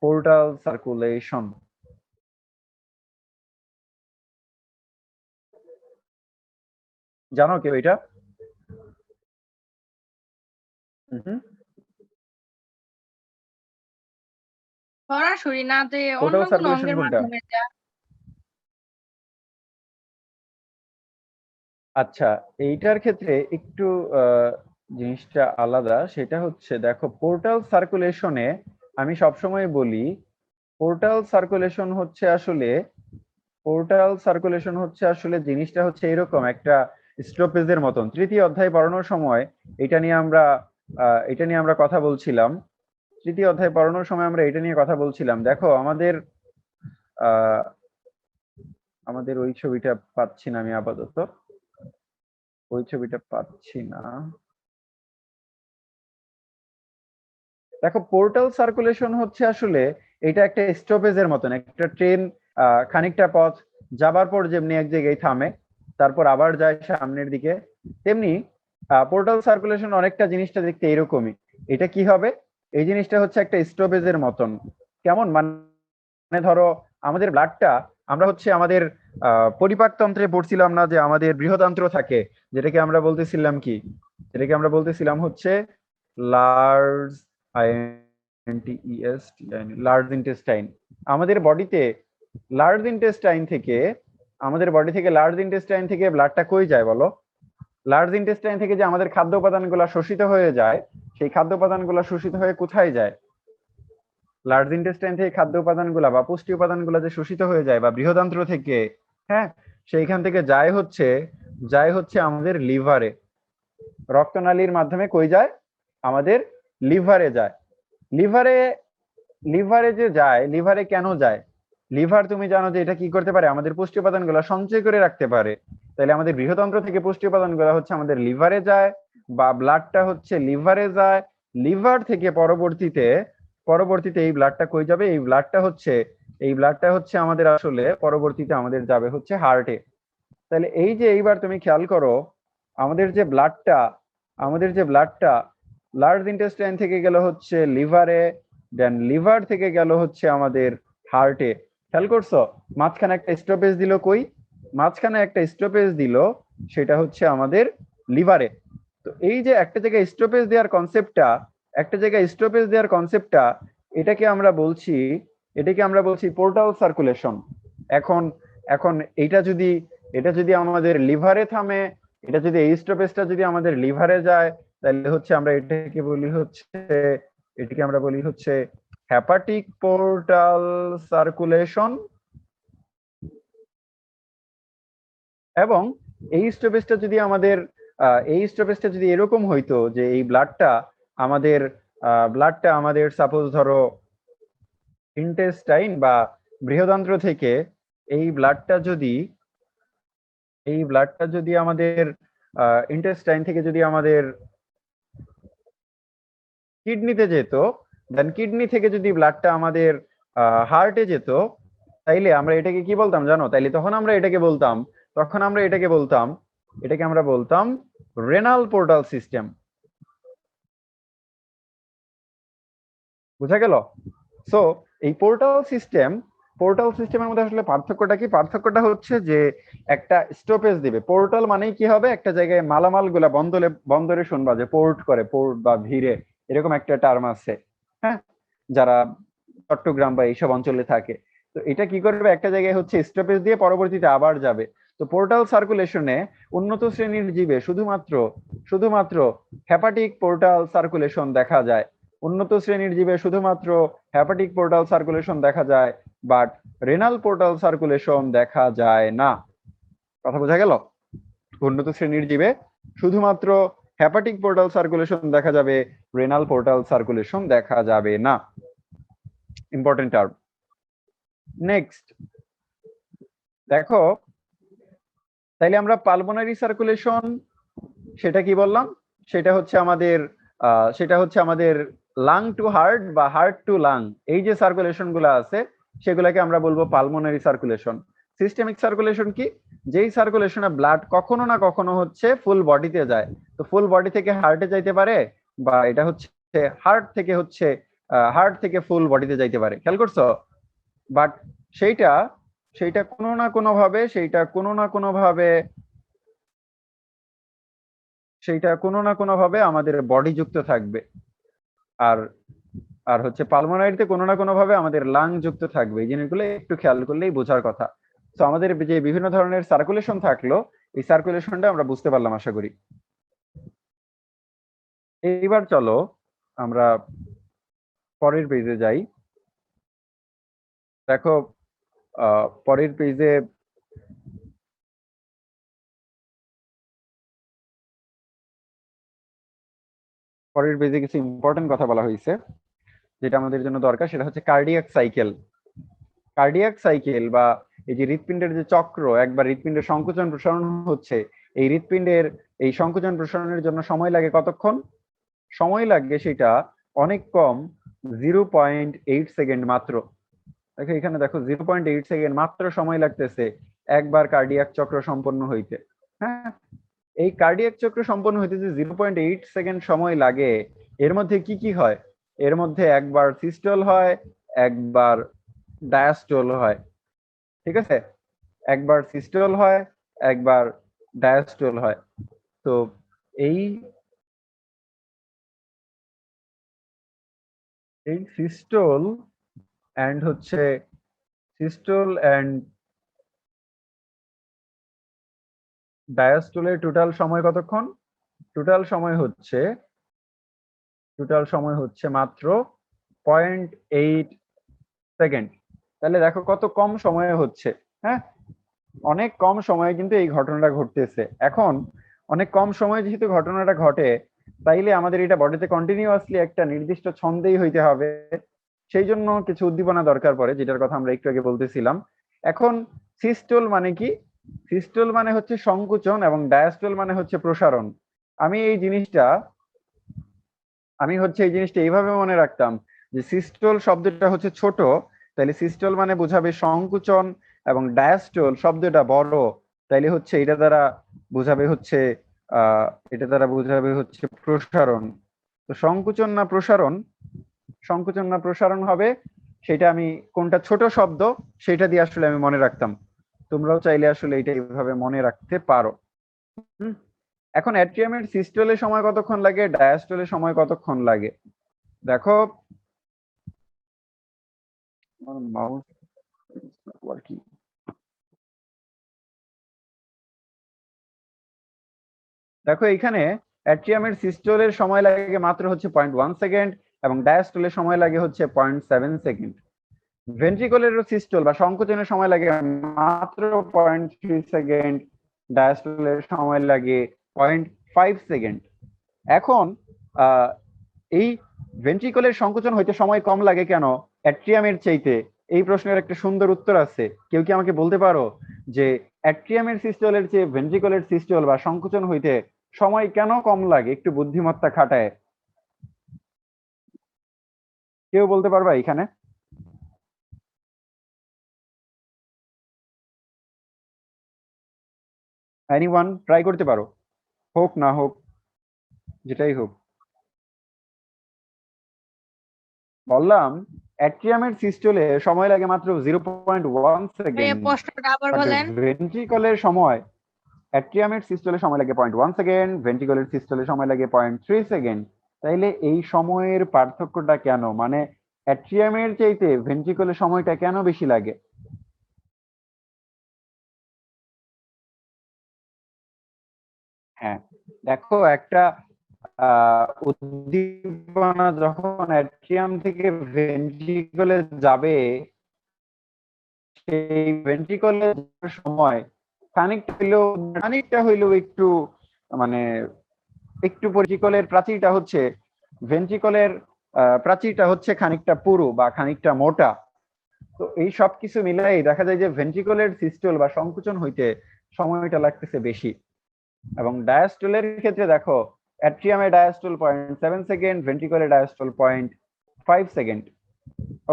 portal circulation? জানো কেউ এটা? সরাসরি না যে অন্য পোর্টাল কোনো সার্কুলেশন অঙ্গের কোনটা? মাধ্যমে যা। আচ্ছা, এইটার ক্ষেত্রে একটু জিনিসটা আলাদা। সেটা হচ্ছে দেখো, পোর্টাল সার্কুলেশনে আমি সবসময় বলি পোর্টাল সার্কুলেশন হচ্ছে আসলে জিনিসটা হচ্ছে এরকম একটা স্টপেজের মতন। তৃতীয় অধ্যায় পড়ানোর সময় এটা নিয়ে আমরা কথা বলছিলাম। দেখো, আমাদের ওই ছবিটা পাচ্ছি না, আমি আপাতত ওই ছবিটা পাচ্ছি না। দেখো, পোর্টাল সার্কুলেশন হচ্ছে আসলে এটা একটা স্টপেজের মতন। একটা ট্রেন খানিকটা পথ যাবার পর যেমনি এক জায়গায় থামে, তারপর আবার যায় সামনের দিকে, তেমনি পোর্টাল সার্কুলেশন অনেকটা জিনিসটা দেখতে এরকমই। এটা কি হবে? এই জিনিসটা হচ্ছে একটা স্টপেজের মতন। কেমন? মানে ধরো, আমাদের ব্লাডটা আমরা হচ্ছে আমাদের পরিপাকতন্ত্রে পড়ছিলাম না যে আমাদের বৃহদান্ত্র থাকে, যেটাকে আমরা বলতেছিলাম হচ্ছে লার্জ লার্জ ইন্টেস্টাইন। আমাদের বডি থেকে লার্জ ইন্টেস্টাইন থেকে ব্লাডটা কই যায় বলো? লার্জ ইন্টেস্টাইন থেকে যে আমাদের খাদ্য উপাদানগুলো শোষিত হয়ে যায়, সেই খাদ্য উপাদানগুলো শোষিত হয়ে কোথায় যায়? লার্জ ইন্টেস্টাইন থেকে খাদ্য উপাদানগুলা বা পুষ্টি উপাদানগুলো যে শোষিত হয়ে যায়, বা বৃহদান্ত্র থেকে, হ্যাঁ, সেইখান থেকে যায় হচ্ছে আমাদের লিভারে। রক্তনালীর মাধ্যমে কই যায়? আমাদের লিভারে যায়। লিভারে যে যায়, লিভারে কেন যায়? লিভার তুমি জানো যে এটা কি করতে পারে? আমাদের পুষ্টি উপাদানগুলো সঞ্চয় করে রাখতে পারে। তাহলে আমাদের বৃহদান্ত্র থেকে পুষ্টি উপাদানগুলো হচ্ছে আমাদের লিভারে যায়, বা ব্লাডটা হচ্ছে লিভারে যায়। লিভার থেকে পরবর্তীতে এই ব্লাডটা কই যাবে? এই ব্লাডটা হচ্ছে আমাদের আসলে পরবর্তীতে আমাদের যাবে হচ্ছে হার্টে। তাহলে এইবার তুমি খেয়াল করো, আমাদের যে ব্লাডটা লার্জ ইন্টেস্টাইন থেকে গেল হচ্ছে লিভারে, দেন লিভার থেকে গেল হচ্ছে আমাদের হার্টে। খেয়াল করছো? মাঝখানে একটা স্টপেজ দিল, সেটা হচ্ছে আমাদের লিভারে। তো এই যে একটা জায়গায় স্টপেজ দেওয়ার কনসেপ্টটা, এটাকে আমরা বলছি পোর্টাল সার্কুলেশন। এখন এটা যদি আমাদের লিভারে থামে, এই স্টপেজটা যদি আমাদের লিভারে যায়, তাহলে হচ্ছে আমরা এটাকে বলি হচ্ছে হেপাটিক পোর্টাল সার্কুলেশন। এবং এই স্টপেজটা যদি এরকম হইতো যে এই ব্লাডটা আমাদের সাপোজ ধরো ইন্টেস্টাইন বা বৃহদান্ত্র থেকে এই ব্লাডটা যদি আমাদের ইন্টেস্টাইন থেকে যদি আমাদের কিডনিতে যেত, দেন কিডনি থেকে যদি ব্লাডটা আমাদের হার্টে যেত, তাইলে আমরা এটাকে কি বলতাম জানো? তাইলে তখন আমরা এটাকে বলতাম, এটাকে আমরা বলতাম রেনাল পোর্টাল সিস্টেম। বুঝা গেল? সো এই পোর্টাল সিস্টেমের মধ্যে আসলে পার্থক্যটা কি? পার্থক্যটা হচ্ছে যে একটা স্টপেজ দিবে। পোর্টাল মানেই কি হবে, একটা জায়গায় মালামাল গুলা বন্দরে শুনবা যে পোর্ট করে, পোর্ট বা ভিড়ে, এরকম একটা টার্ম আছে, হ্যাঁ, যারা চট্টগ্রাম বা এইসব অঞ্চলে থাকে। তো এটা কি করবে, একটা জায়গায় হচ্ছে স্টপেজ দিয়ে পরবর্তীতে আবার যাবে। তো পোর্টাল সার্কুলেশনে উন্নত শ্রেণীর জীবে শুধুমাত্র হেপাটিক পোর্টাল সার্কুলেশন দেখা যায়। উন্নত শ্রেণীর জীবে শুধুমাত্র হেপাটিক পোর্টাল সার্কুলেশন দেখা যায়, বাট রেনাল পোর্টাল সার্কুলেশন দেখা যায় না। কথা বোঝা গেল? উন্নত শ্রেণীর জীবে শুধুমাত্র হেপাটিক পোর্টাল সার্কুলেশন দেখা যাবে, রেনাল পোর্টাল সার্কুলেশন দেখা যাবে না। Important term. নেক্সট দেখো, তাইলে আমরা পালমোনারি সার্কুলেশন সেটা কি বললাম? সেটা হচ্ছে আমাদের লাং টু হার্ট বা হার্ট টু লাং, এই যে সার্কুলেশন গুলো আছে সেগুলোকে আমরা বলবো পালমোনারি সার্কুলেশন। সিস্টেমিক সার্কুলেশন কি? যেই সার্কুলেশনে ব্লাড কখনো না কখনো হচ্ছে ফুল বডিতে যায়। তো ফুল বডি থেকে হার্টে যাইতে পারে, বা এটা হচ্ছে হার্ট থেকে ফুল বডিতে যাইতে পারে। খেয়াল করছো? বাট সেইটা কোনো না কোনো ভাবে আমাদের বডি যুক্ত থাকবে, আর আর হচ্ছে পালমোনারিতে কোনো না কোনো ভাবে আমাদের লাং যুক্ত থাকবে। এই জিনিসগুলো একটু খেয়াল করলেই বোঝার কথা। তো আমাদের যে বিভিন্ন ধরনের সার্কুলেশন থাকলো, এই সার্কুলেশনটা আমরা বুঝতে পারলাম আশা করি। এইবার চলো আমরা পরের পেজে যাই। দেখো, পরের পেজে কিছু ইম্পর্টেন্ট কথা বলা হয়েছে, যেটা আমাদের জন্য দরকার। সেটা হচ্ছে কার্ডিয়াক সাইকেল বা এই যে হৃৎপিণ্ডের যে চক্র, একবার হৃৎপিণ্ডের সংকোচন প্রসারণ হচ্ছে, এই হৃৎপিণ্ডের এই সংকোচন প্রসারণের জন্য সময় লাগে কতক্ষণ? সময় লাগে সেটা অনেক কম, 0.8 সেকেন্ড মাত্র। দেখো এখানে, দেখো 0.8 সেকেন্ড মাত্র সময় লাগতেছে একবার কার্ডিয়াক চক্র সম্পন্ন হইতে। হ্যাঁ, এই কার্ডিয়াক চক্র সম্পন্ন হইতে যে 0.8 সেকেন্ড সময় লাগে, এর মধ্যে কি কি হয়? এর মধ্যে একবার সিস্টল হয়, একবার ডায়াস্টল হয়। ঠিক আছে, একবার সিস্টল হয়, একবার ডায়াস্টল হয়। তো এই সিস্টল অ্যান্ড ডায়াস্টলের টোটাল সময় কতক্ষণ? টোটাল সময় হচ্ছে মাত্র 0.8 সেকেন্ড। তাহলে দেখো কত কম সময়ে হচ্ছে। হ্যাঁ, অনেক কম সময়ে কিন্তু এই ঘটনাটা ঘটতেছে। এখন অনেক কম সময়ে যেহেতু ঘটনাটা ঘটে, তাইলে আমাদের এটা বডিতে কন্টিনিউয়াসলি একটা নির্দিষ্ট ছন্দেই হইতে হবে। সেই জন্য কিছু উদ্দীপনা দরকার পড়ে, যেটার কথা আমরা একটু আগে বলতেছিলাম। এখন সিস্টল মানে কি? সিস্টল মানে হচ্ছে সংকুচন এবং ডায়াস্টল মানে হচ্ছে প্রসারণ। আমি এই জিনিসটা এইভাবে মনে রাখতাম যে সিস্টল শব্দটা হচ্ছে ছোট, তাহলে সিস্টল মানে বোঝাবে সংকুচন, এবং ডায়াস্টল শব্দটা বড়, তাইলে হচ্ছে এটা দ্বারা বোঝাবে হচ্ছে প্রসারণ। তো সংকুচন না প্রসারণ হবে, সেটা আমি কোনটা ছোট শব্দ সেটা দিয়ে আসলে আমি মনে রাখতাম। তোমরাও চাইলে আসলে এটা এইভাবে মনে রাখতে পারো। এখন অ্যাট্রিয়ামের সিস্টলের সময় কতক্ষণ লাগে, ডায়াস্টলের সময় কতক্ষণ লাগে? দেখো, মাউস কি, দেখো এইখানে অ্যাট্রিয়ামের সিস্টলের সময় লাগে মাত্র হচ্ছে 0.1 সেকেন্ড, এবং ডায়াস্টলের সময় লাগে হচ্ছে 0.7 সেকেন্ড। ভেন্ট্রিকলের সিস্টল বা সংকোচনের সময় লাগে মাত্র 0.3 সেকেন্ড, ডায়াস্টলের সময় লাগে 0.5 সেকেন্ড। এখন এই ভেন্ট্রিকলের সংকোচন হইতে সময় কম লাগে কেন অ্যাট্রিয়ামের চাইতে? এই প্রশ্নের একটা সুন্দর উত্তর আছে। কেউ কি আমাকে বলতে পারো যে অ্যাট্রিয়ামের সিস্টলের চেয়ে ভেন্ট্রিকলের সিস্টল বা সংকুচন হইতে সময় কেন কম লাগে, একটু বুদ্ধিমত্তা খাটায় কেউ বলতে পারবা এখানে? এনিওয়ান ট্রাই করতে পারো, হোক না হোক যেটাই হোক। বললাম অ্যাট্রিয়ামের সিস্টলে সময় লাগে মাত্র 0.1 ভাইয়া সেকেন্ড, প্রশ্নটা আবার বলেন। ভেন্ট্রিকলের সময় অ্যাট্রিয়ামের সিস্টলে সময় লাগে 0.1 সেকেন্ড, ভেন্ট্রিকলের সিস্টলে সময় লাগে 0.3 সেকেন্ড। তাইলে এই সময়ের পার্থক্যটা কেন, মানে অ্যাট্রিয়ামের চাইতে ভেন্ট্রিকলের সময়টা কেন বেশি লাগে? হ্যাঁ, দেখো একটা উদ্দীপনা যখন অ্যাট্রিয়াম থেকে ভেন্ট্রিকলে যাবে, সেই ভেন্ট্রিকলে যাওয়ার সময় খানিকটা হইলেও একটু মানে একটু ভেন্ট্রিকলের প্রাচীরটা হচ্ছে ভেন্ট্রিকলের প্রাচীরটা হচ্ছে খানিকটা পুরু বা খানিকটা মোটা। তো এই সব কিছু মিলাই দেখা যায় যে ভেন্ট্রিকলের সিস্টল বা সংকুচন হইতে সময়টা লাগতেছে বেশি। এবং ডায়াস্টলের ক্ষেত্রে দেখো অ্যাট্রিয়ামে ডায়াস্টল 0.7 সেকেন্ড, ভেন্ট্রিকলে ডায়াস্টল 0.5 সেকেন্ড।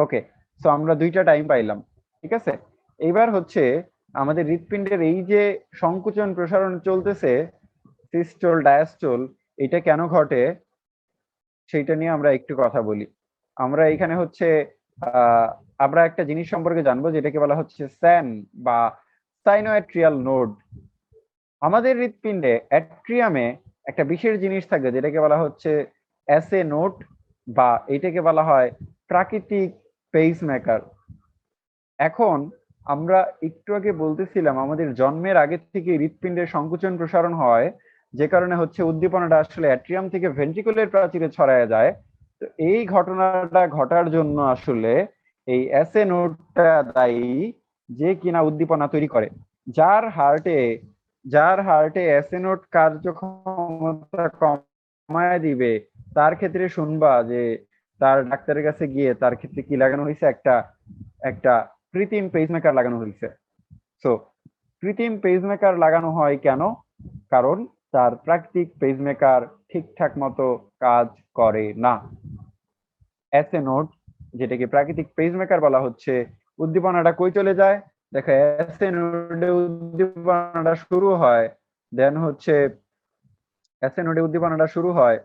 ওকে, সো আমরা দুইটা টাইম পাইলাম, ঠিক আছে। এইবার হচ্ছে আমাদের হৃৎপিণ্ডের এই যে সংকুচন প্রসারণ চলতেছে, সিস্টল ডায়াস্টল, এটা কেন ঘটে সেইটা নিয়ে আমরা একটু কথা বলি। আমরা এখানে হচ্ছে আমরা একটা জিনিস সম্পর্কে জানবো যেটাকে বলা হচ্ছে স্যান বা সাইনোঅ্যাট্রিয়াল নোড। আমাদের হৃৎপিণ্ডে অ্যাট্রিয়ামে একটা বিশেষ জিনিস থাকে যেটাকে বলা হচ্ছে এসএ নোড, বা এটাকে বলা হয় প্রাকৃতিক পেসমেকার। এখন আমরা একটু আগে বলতেছিলাম আমাদের জন্মের আগে থেকে হৃৎপিণ্ডের সংকুচন প্রসারণ হয়, যে কারণে হচ্ছে উদ্দীপনাটা আসলে অ্যাট্রিয়াম থেকে ভেন্ট্রিকুলার প্রাচীরে ছড়ায় যায়। তো এই ঘটনাটা ঘটার জন্য আসলে এই এসএ নোডটা দায়ী, যে কিনা উদ্দীপনা তৈরি করে। যার হার্টে এসএ নোড কার্যক্ষমতা কমায় দিবে, তার ক্ষেত্রে শুনবা যে তার ডাক্তারের কাছে গিয়ে তার ক্ষেত্রে কি লাগানো হয়েছে, একটা একটা কৃত্রিম পেসমেকার লাগানো হয়েছে। সো কৃত্রিম পেসমেকার লাগানো হয় কেন? কারণ তার প্রাকৃতিক পেসমেকার ঠিকঠাক মতো কাজ করে না। এসএ নোড, যেটাকে প্রাকৃতিক পেসমেকার বলা হচ্ছে, উদ্দীপনাটা কই চলে যায়? দেখো এসএ নোডে উদ্দীপনাটা শুরু হয়, দেন হচ্ছে এসএ নোডে উদ্দীপনাটা শুরু হয়,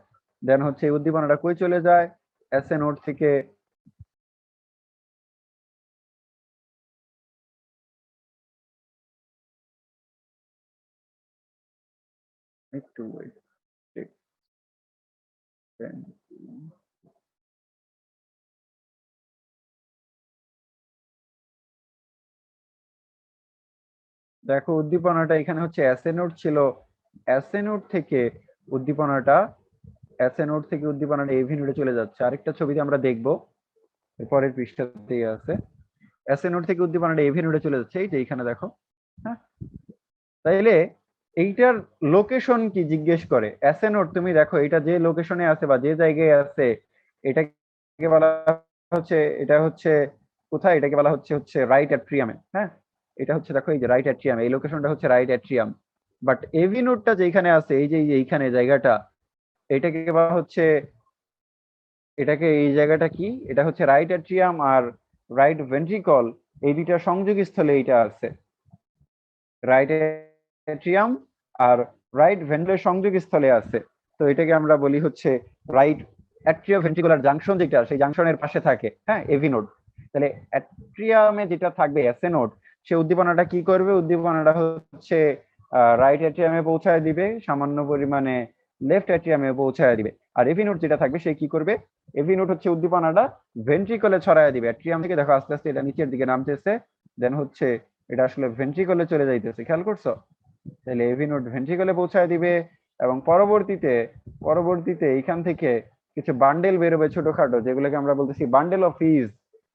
দেন হচ্ছে উদ্দীপনাটা কই চলে যায়? এসএ নোড থেকে একটু wait, দেখো উদ্দীপনাটা এখানে হচ্ছে এসএ নোড ছিল, এসএ নোড থেকে উদ্দীপনাটা এভি নোডে চলে যাচ্ছে। আরেকটা ছবিতে আমরা দেখবো, পরের পৃষ্ঠাতেই আছে, এসএ নোড থেকে উদ্দীপনাটা এভি নোডে চলে যাচ্ছে, এই যে এখানে দেখো। হ্যাঁ, তাইলে এইটার লোকেশন কি জিজ্ঞেস করে এসএ নোড, তুমি দেখো এটা যে লোকেশনে আছে বা যে জায়গায় আছে, এটাকে বলা হচ্ছে, এটা হচ্ছে কোথায়, এটাকে বলা হচ্ছে হচ্ছে রাইট অ্যাট্রিয়ামে। হ্যাঁ, এটা হচ্ছে দেখো এই যে রাইট অ্যাট্রিয়াম, এই লোকেশনটা হচ্ছে রাইট অ্যাট্রিয়াম। বাট এভি নোডটা যেখানে আছে, এই যে এইখানে জায়গাটা, এটাকে বলা হচ্ছে, এই জায়গাটা কি, এটা হচ্ছে রাইট অ্যাট্রিয়াম আর রাইট ভেন্ট্রিকল, এই দুইটা সংযোগস্থলে এইটা আছে। রাইট অ্যাট্রিয়াম আর রাইট ভেন্ট্রিকুলার সংযোগস্থলে আছে। তো এটাকে আমরা বলি হচ্ছে রাইট অ্যাট্রিয়া ভেন্ট্রিকুলার জাংশন, যেটা সেই জাংশনের পাশে থাকে। হ্যাঁ, এভি নোড। তাহলে অ্যাট্রিয়ামে যেটা থাকবে এসএ নোড, সে উদ্দীপনাটা কি করবে? উদ্দীপনাটা হচ্ছে রাইট অ্যাট্রিয়ামে পৌঁছায় দিবে, সামান্য পরিমাণে লেফট অ্যাট্রিয়ামে পৌঁছায় দিবে। আর এভি নোড যেটা থাকবে সে কি করবে? এভি নোড হচ্ছে উদ্দীপনাটা ভেন্ট্রিকলে ছড়ায় দিবে। অ্যাট্রিয়াম থেকে দেখো আস্তে আস্তে এটা নিচের দিকে নামতেছে, দেন হচ্ছে এটা আসলে ভেন্ট্রিকলে চলে যাইতেছে, খেয়াল করছো? তাহলে এভি নোড ভেন্ট্রিকলে পৌঁছায় দিবে, এবং পরবর্তীতে এইখান থেকে কিছু বান্ডেল বেরোবে ছোটখাটো, যেগুলোকে আমরা বলতেছি বান্ডেল অফ ফিজ।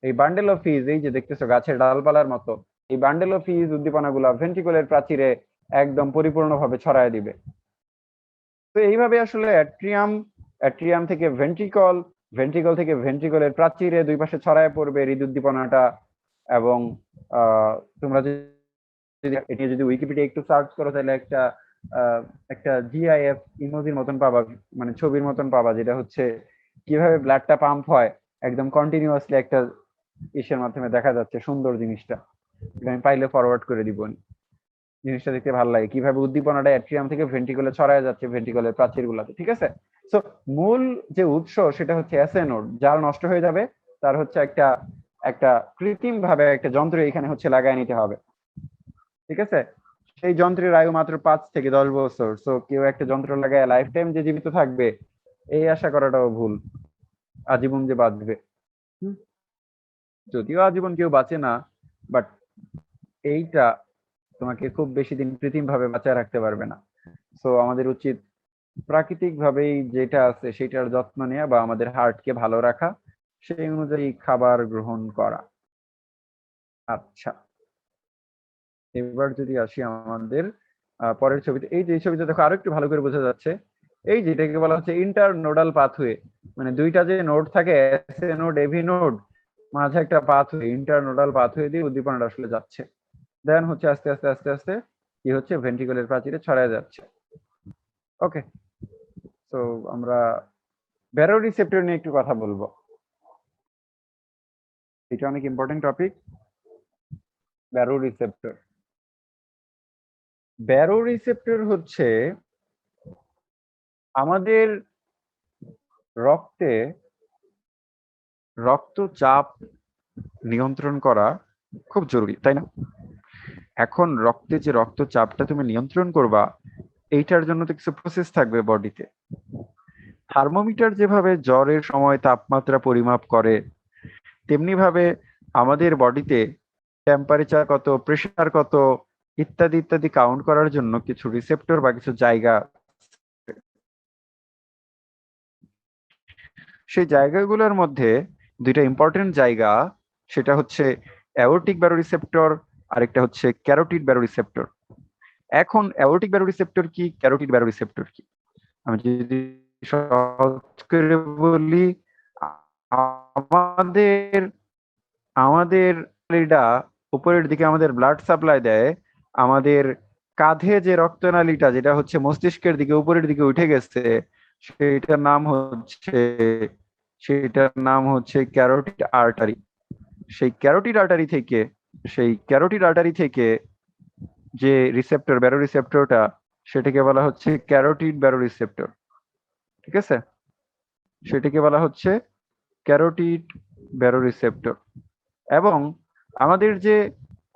এই বান্ডেল অফ ফিজ, এই যে দেখতেছো গাছের ডালপালার মতো, এই বান্ডেল অফ ফিজ উদ্দীপনাগুলো ভেন্ট্রিকলের প্রাচীরে একদম পরিপূর্ণভাবে ছড়ায় দিবে। তো এইভাবে আসলে অ্যাট্রিয়াম থেকে ভেন্ট্রিকল, ভেন্ট্রিকল থেকে ভেন্ট্রিকলের প্রাচীরে দুই পাশে ছড়ায় পড়বে হৃদ উদ্দীপনাটা। এবং তোমরা যদি এটা যদি উইকিপিডিয়া একটু সার্চ করো তাহলে একটা জিআইএফ ইমোজির মতন পাবা, মানে ছবির মতন পাবা, যেটা হচ্ছে কিভাবে ব্লাডটা পাম্প হয় একদম কন্টিনিউয়াসলি একটা ইসের মাধ্যমে দেখা যাচ্ছে। সুন্দর জিনিসটা, আমি পাইলে ফরওয়ার্ড করে দিব। জিনিসটা দেখতে ভালো লাগে, কিভাবে উদ্দীপনাটা অ্যাট্রিয়াম থেকে ভেন্ট্রিকলে ছড়ায় যাচ্ছে, ভেন্ট্রিকলের প্রাচীর গুলাতে। ঠিক আছে, সো মূল যে উৎস সেটা হচ্ছে এসএ নোড। যার নষ্ট হয়ে যাবে তার হচ্ছে একটা কৃত্রিম ভাবে একটা যন্ত্র এখানে হচ্ছে লাগায় নিতে হবে। ঠিক আছে, সেই যন্ত্রের আয়ু মাত্র 5 থেকে 10 বছর। সো কেউ একটা যন্ত্র লাগায় লাইফ টাইম যে জীবিত থাকবে এই আশা করাটাও ভুল, আজীবন যে বাঁচবে। যদিও আজীবন কেউ বাঁচে না, বাট এইটা তোমাকে খুব বেশি দিন কৃত্রিম ভাবে বাঁচায় রাখতে পারবে না। সো আমাদের উচিত প্রাকৃতিক ভাবেই যেটা আছে সেটার যত্ন নেওয়া বা আমাদের হার্টকে ভালো রাখা, সেই অনুযায়ী খাবার গ্রহণ করা। আচ্ছা, এবার যদি আসি আমাদের পরের ছবিতে, এই যে ছবিতে দেখো আরো একটু ভালো করে বোঝা যাচ্ছে, এই যেটাকে বলা হচ্ছে ইন্টারনোডাল পাথওয়ে, মানে দুইটা যে নোড থাকে, এসএ নোড, এভি নোড, মাঝে একটা পাথওয়ে, ইন্টারনোডাল পাথওয়ে দিয়ে উদ্দীপনাটা আসলে যাচ্ছে। দেন হচ্ছে আস্তে আস্তে আস্তে আস্তে কি হচ্ছে, ভেন্ট্রিকলের প্রাচীরে ছড়ায় যাচ্ছে। ওকে, তো আমরা ব্যারো রিসেপ্টর নিয়ে একটু কথা বলবো। এটা অনেক important topic, barrow receptor. Barrow receptor হচ্ছে আমাদের রক্তে রক্তচাপ নিয়ন্ত্রণ করা খুব জরুরি, তাই না? এখন রক্তে যে রক্তচাপটা তুমি নিয়ন্ত্রণ করবা, এইটার জন্য তো কিছু প্রসেস থাকবে বডিতে। থার্মোমিটার যেভাবে জ্বরের সময় তাপমাত্রা পরিমাপ করে, তেমনি ভাবে আমাদের বডিতে টেম্পারেচার কত, প্রেসার কত ইত্যাদি ইত্যাদি কাউন্ট করার জন্য কিছু রিসেপ্টর বা কিছু জায়গা, সেই জায়গাগুলোর মধ্যে দুইটা ইম্পর্টেন্ট জায়গা, সেটা হচ্ছে অ্যাওর্টিক ব্যারোরিসেপ্টর আর একটা হচ্ছে ক্যারোটিড ব্যারোরিসেপ্টর। এখন অ্যাওর্টিক ব্যারোরিসেপ্টর কি, ক্যারোটিড ব্যারোরিসেপ্টর কি, আমি যদি সহজ করে বলি, আমাদের আমাদের উপরের দিকে আমাদের ব্লাড সাপ্লাই দেয়। আমাদের কাঁধে যে রক্তনালীটা, যেটা হচ্ছে মস্তিষ্কের দিকে উপরের দিকে উঠে গেছে, সেটার নাম হচ্ছে ক্যারোটিড আর্টারি। সেই ক্যারোটিড আর্টারি থেকে যে রিসেপ্টর, ব্যারো রিসেপ্টরটা, সেটাকে বলা হচ্ছে ক্যারোটিড ব্যারো রিসেপ্টর। ঠিক আছে, সেটাকে বলা হচ্ছে ক্যারোটিড ব্যারো রিসেপ্টর। এবং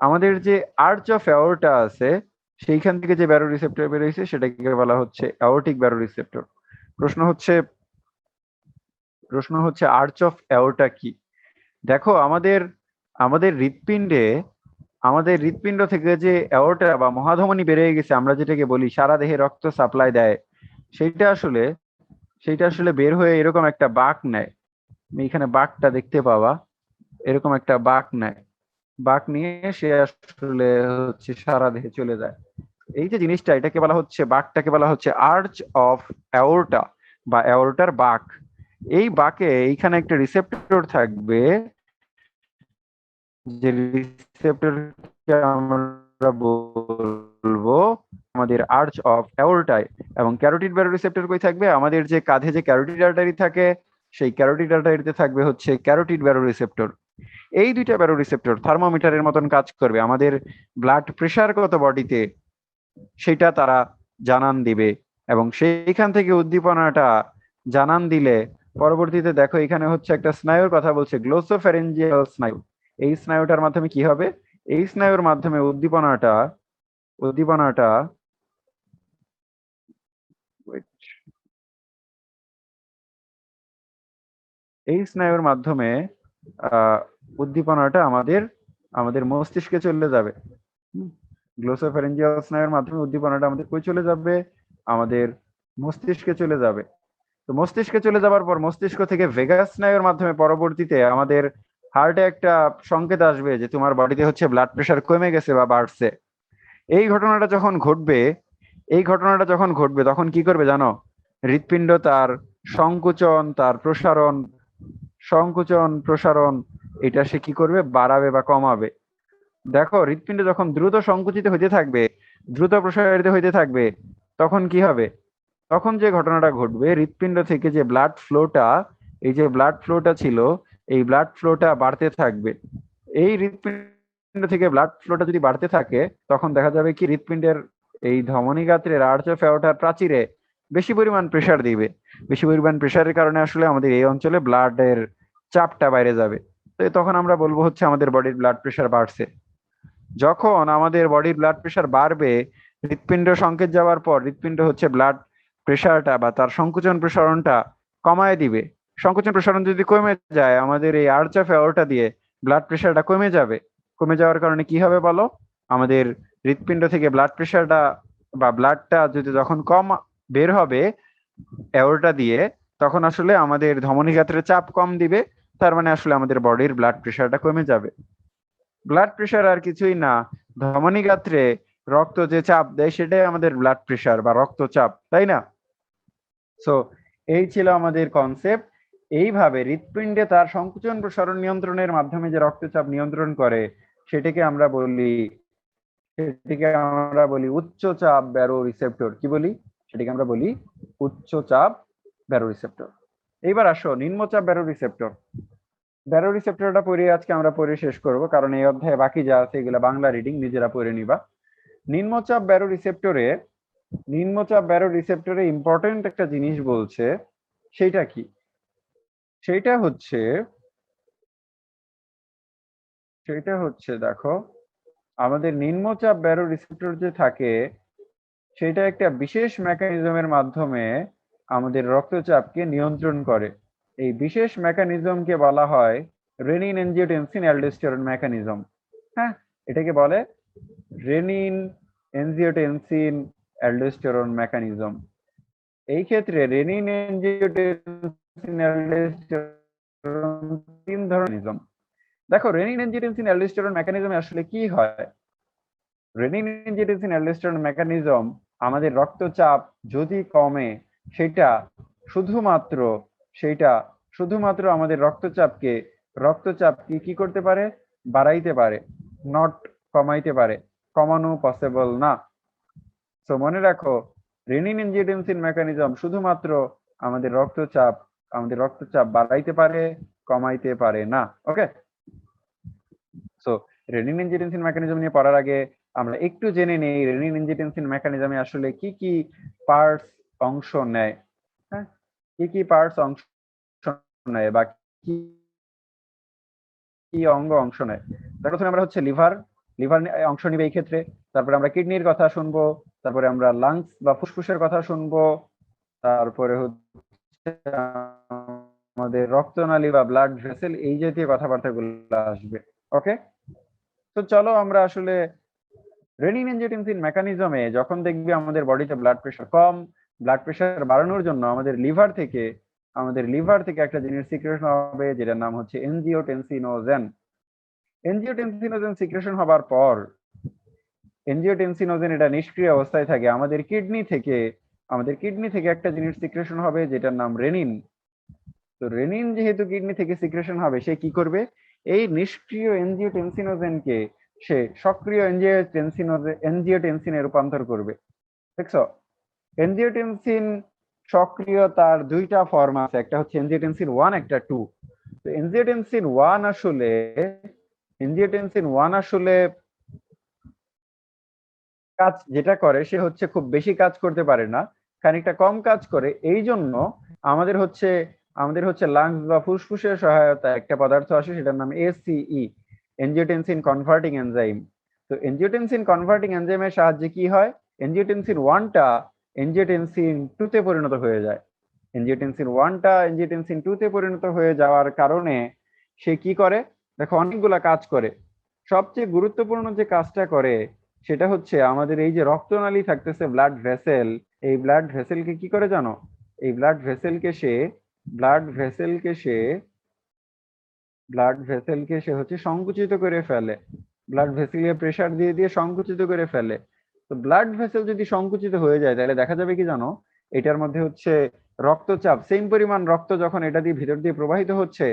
আমাদের যে আর্চ অফ অ্যাওর্টা আছে, সেইখান থেকে যে ব্যারো রিসেপ্টর বের হয়েছে সেটাকে বলা হচ্ছে অ্যাওর্টিক ব্যারো রিসেপ্টর। প্রশ্ন হচ্ছে আর্চ অফ অ্যাওর্টা কি? দেখো, আমাদের হৃৎপিণ্ড থেকে যে অ্যাওর্টা বা মহাধমনী বেরিয়ে গেছে, আমরা যেটাকে বলি সারা দেহে রক্ত সাপ্লাই দেয়, সেইটা আসলে বের হয়ে এরকম একটা বাঁক নেয়। এখানে বাঁকটা দেখতে পাওয়া, এরকম একটা বাঁক নেয়, বাঁক নিয়ে সে আসলে হচ্ছে সারা দেহে চলে যায়। এই যে জিনিসটা, এটাকে বলা হচ্ছে, বাঁকটাকে বলা হচ্ছে আর্চ অফ অ্যাওর্টা বা অ্যাওর্টার বাঁক। এই বাঁকে এইখানে একটা রিসেপ্টর থাকবে, যে রিসেপ্টরকে আমরা বলবো আমাদের আর্চ অফ অ্যাওর্টায়। এবং ক্যারোটিড ব্যারো রিসেপ্টর কই থাকবে, আমাদের যে কাঁধে যে ক্যারোটিড আর্টারি থাকে, সেই ক্যারোটিড আর্টারিতে থাকবে হচ্ছে ক্যারোটিড ব্যারো রিসেপ্টর। এই দুইটা ব্যারো রিসেপ্টর থার্মোমিটারের মতন কাজ করবে। আমাদের ব্লাড প্রেসার কত বডিতে, সেটা তারা জানান দিবে, এবং সেইখান থেকে উদ্দীপনাটা জানান দিলে পরবর্তীতে দেখো এখানে হচ্ছে একটা স্নায়ুর কথা বলছে, গ্লোসোফ্যারিঞ্জিয়াল স্নায়ু। এই স্নায়ুটার মাধ্যমে কি হবে, এই স্নায়ুর মাধ্যমে উদ্দীপনাটা এই স্নায়ুর মাধ্যমে উদ্দীপনাটা আমাদের মস্তিষ্কে চলে যাবে। গ্লোসোফ্যারিঞ্জিয়াল স্নায়ুর মাধ্যমে উদ্দীপনাটা আমাদের কই চলে যাবে, আমাদের মস্তিষ্কে চলে যাবে। তো মস্তিষ্কে চলে যাবার পর মস্তিষ্ক থেকে ভেগাস স্নায়ুর মাধ্যমে পরবর্তীতে আমাদের হার্টে একটা সংকেত আসবে যে তোমার বডিতে হচ্ছে ব্লাড প্রেশার কমে গেছে বা বাড়ছে। এই ঘটনাটা যখন ঘটবে তখন কি করবে জানো, হৃৎপিণ্ড তার সংকুচন প্রসারণ এটা সে কি করবে, বাড়াবে বা কমাবে। দেখো হৃৎপিণ্ড যখন দ্রুত সংকুচিত হইতে থাকবে, দ্রুত প্রসারিত হইতে থাকবে, তখন কি হবে? তখন যে ঘটনাটা ঘটবে, হৃৎপিণ্ড থেকে যে ব্লাড ফ্লোটা, এই যে ব্লাড ফ্লোটা ছিল, এই ব্লাড ফ্লোটা বাড়তে থাকবে। এই হৃৎপিণ্ড থেকে ব্লাড ফ্লোটা যদি বাড়তে থাকে, তখন দেখা যাবে কি হৃৎপিণ্ডের এই ধমনী গাত্রের আর্চ অফ অ্যাওর্টার প্রাচীরে বেশি পরিমাণ প্রেসার দিবে। বেশি পরিমাণ প্রেসারের কারণে আসলে আমাদের এই অঞ্চলে ব্লাডের চাপটা বাইরে যাবে। তো তখন আমরা বলবো হচ্ছে আমাদের বডির ব্লাড প্রেসার বাড়ছে। যখন আমাদের বডির ব্লাড প্রেসার বাড়বে, হৃৎপিণ্ড সংকেত যাওয়ার পর হৃৎপিণ্ড হচ্ছে ব্লাড প্রেসারটা বা তার সংকুচন প্রসারণটা কমায় দিবে। সংকুচন প্রসারণ যদি কমে যায়, আমাদের এই আর্চ অফ অ্যাওর্টা দিয়ে ব্লাড প্রেসারটা কমে যাবে। কমে যাওয়ার কারণে কি হবে বলো? আমাদের হৃৎপিণ্ড থেকে ব্লাড প্রেসারটা বা ব্লাডটা যদি যখন কম বের হবে অ্যাওর্টা দিয়ে, তখন আসলে আমাদের ধমনী গাত্রের চাপ কম দিবে। তার মানে আসলে আমাদের বডির ব্লাড প্রেসারটা কমে যাবে। ব্লাড প্রেসার আর কিছুই না, ধমনী গাত্রে রক্ত যে চাপ দেয় সেটাই আমাদের ব্লাড প্রেসার বা রক্তচাপ, তাই না? সো এই ছিল আমাদের কনসেপ্ট। এইভাবে হৃৎপিণ্ডে তার সংকুচন প্রসারণ নিয়ন্ত্রণের মাধ্যমে যে রক্তচাপ নিয়ন্ত্রণ করে, সেটাকে আমরা বলি উচ্চ চাপ ব্যারো রিসেপ্টর। কি বলি? সেটাকে আমরা বলি উচ্চ চাপ ব্যারো রিসেপ্টর। এইবার আসো নিম্নচাপ ব্যারো রিসেপ্টর। ব্যারো রিসেপ্টরটা পড়ে আজকে আমরা পড়ে শেষ করব, কারণ এই অধ্যায়ে বাকি যা আছে এগুলো বাংলা রিডিং, নিজেরা পড়ে নিবা। নিম্নচাপ ব্যারো রিসেপ্টরে ইম্পর্টেন্ট একটা জিনিস বলছে, সেইটা কি? সেইটা হচ্ছে দেখো, আমাদের নিম্নচাপ ব্যারো রিসেপ্টর যে থাকে, সেটা একটা বিশেষ মেকানিজমের মাধ্যমে আমাদের রক্তচাপকে নিয়ন্ত্রণ করে। এই বিশেষ মেকানিজমকে বলা হয় রেনিন এনজিওটেনসিন অ্যালডোস্টেরন মেকানিজম। হ্যাঁ, এটাকে বলে রেনিন এনজিওটেনসিন অ্যালডোস্টেরন মেকানিজম। এই ক্ষেত্রে রেনিন এনজিওটেনসিন অ্যালডোস্টেরন তিন ধরনের। দেখো রেনিন এনজিওটেনসিন অ্যালডোস্টেরন মেকানিজমে আসলে কি হয়? রেনিন এনজিওটেনসিন অ্যালডোস্টেরন মেকানিজম আমাদের রক্তচাপ যদি কমে, সেটা শুধুমাত্র আমাদের রক্তচাপকে কি করতে পারে? বাড়াইতে পারে, নট কমাইতে পারে। কমানো পসিবল না। তো মনে রাখো, রেনিন এনজিওটেনসিন মেকানিজম শুধুমাত্র আমাদের রক্তচাপ বাড়াইতে পারে, কমাইতে পারে না। ওকে, সো রেনিন এনজিওটেনসিন মেকানিজম নিয়ে পড়ার আগে আমরা একটু জেনে নেই রেনিন এনজিওটেনসিন মেকানিজমে আসলে কি কি পার্টস অংশ নেয়। হ্যাঁ, কি কি পার্টস অংশ নেয় বা কি কি অংশ নেয়। তার প্রথমে আমরা হচ্ছে লিভার অংশ নিবে এই ক্ষেত্রে। তারপরে আমরা কিডনির কথা শুনবো, তারপরে আমরা লাংস বা ফুসফুসের কথা শুনবো, তারপরে হচ্ছে আমাদের রক্তনালী বা ব্লাড ভেসেল, এই জাতীয় কথাবার্তাগুলো আসবে। ওকে, তো চলো আমরা আসলে রেনিন এনজিওটেনসিন মেকানিজমে যখন দেখবে আমাদের বডিতে ব্লাড প্রেসার কম, ব্লাড প্রেসার বাড়ানোর জন্য আমাদের লিভার থেকে একটা জিনিস সিক্রেশন হবে, যেটার নাম হচ্ছে এনজিওটেনসিনোজেন। এনজিওটেনসিনোজেন সিক্রেশন হবার পর এনজিওটেনসিনোজেন এটা নিষ্ক্রিয় অবস্থায় থাকে। আমাদের কিডনি থেকে একটা জিনিস সিক্রেশন হবে, যেটার নাম রেনিন। তো রেনিন যেহেতু কিডনি থেকে সিক্রেশন হবে, সে কি করবে? এই নিষ্ক্রিয় এনজিওটেনসিনোজেনকে সে সক্রিয় এনজিওটেনসিনে রূপান্তর করবে। দেখছো, এনজিওটেনসিন সক্রিয় তার দুইটা ফর্ম আছে, একটা হচ্ছে এনজিওটেনসিন 1, একটা 2। তো এনজিওটেনসিন 1 আসলে কাজ যেটা করে, সে হচ্ছে খুব বেশি কাজ করতে পারে না, খানিকটা কম কাজ করে। এই জন্য আমাদের হচ্ছে লাংস বা ফুসফুসের সহায়তা একটা পদার্থ আসে, সেটার নাম এসিই, এনজিওটেনসিন কনভার্টিং এনজাইম। তো এনজিওটেনসিন কনভার্টিং এনজাইমের সাহায্যে কি হয়? এনজিওটেনসিন 1টা এনজিওটেনসিন 2তে পরিণত হয়ে যায়। এনজিওটেনসিন 2তে পরিণত হয়ে যাওয়ার কারণে সে কি করে? দেখো, অনেকগুলা কাজ করে। সবচেয়ে গুরুত্বপূর্ণ যে কাজটা করে, সেটা হচ্ছে আমাদের এই যে রক্তনালী থাকতেছে, ব্লাড ভেসেল, এই ব্লাড ভেসেলকে কি করে জানো? এই ব্লাড ভেসেলকে সে হচ্ছে সংকুচিত করে ফেলে। ব্লাড ভেসেলকে প্রেসার দিয়ে সংকুচিত করে ফেলে। তো ব্লাড ভেসেল যদি সংকুচিত হয়ে যায়, তাহলে দেখা যাবে কি জানো? এটার মধ্যে হচ্ছে রক্তচাপ, সেম পরিমাণ রক্ত যখন এটা দিয়ে ভিতর দিয়ে প্রবাহিত হচ্ছে,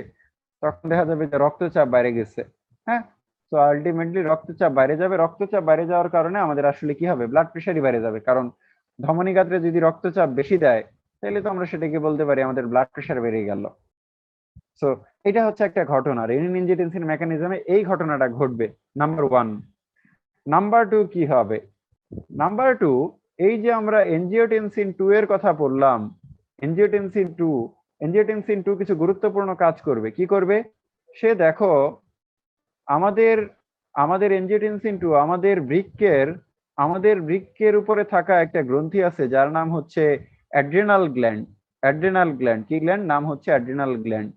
তখন দেখা যাবে যে রক্তচাপ বাইরে গেছে। হ্যাঁ, তো আলটিমেটলি রক্তচাপ বাইরে যাবে, রক্তচাপ বাইরে যাওয়ার কারণে আমাদের আসলে কি হবে, ব্লাড প্রেশারই বাইরে যাবে। কারণ ধমনী গাত্রে যদি রক্তচাপ বেশি দেয় তাহলে তো আমরা সেটাকে বলতে পারি আমাদের ব্লাড প্রেশার বেড়ে গেল। সো এটা হচ্ছে একটা ঘটনা, রেনিন এনজিওটেনসিন মেকানিজমে এই ঘটনাটা ঘটবে, নাম্বার 1। নাম্বার 2 কি হবে? নাম্বার 2, এই যে আমরা এনজিওটেনসিন 2 এর কথা বললাম, এনজিওটেনসিন 2 কিছু গুরুত্বপূর্ণ কাজ করবে। কি করবে? সে দেখো আমাদের এনজিওটেনসিন 2 আমাদের বৃক্কের উপরে থাকা একটা গ্রন্থি আছে যার নাম হচ্ছে অ্যাড্রিনাল গ্ল্যান্ড। কি গ্ল্যান্ড? নাম হচ্ছে অ্যাড্রিনাল গ্ল্যান্ড।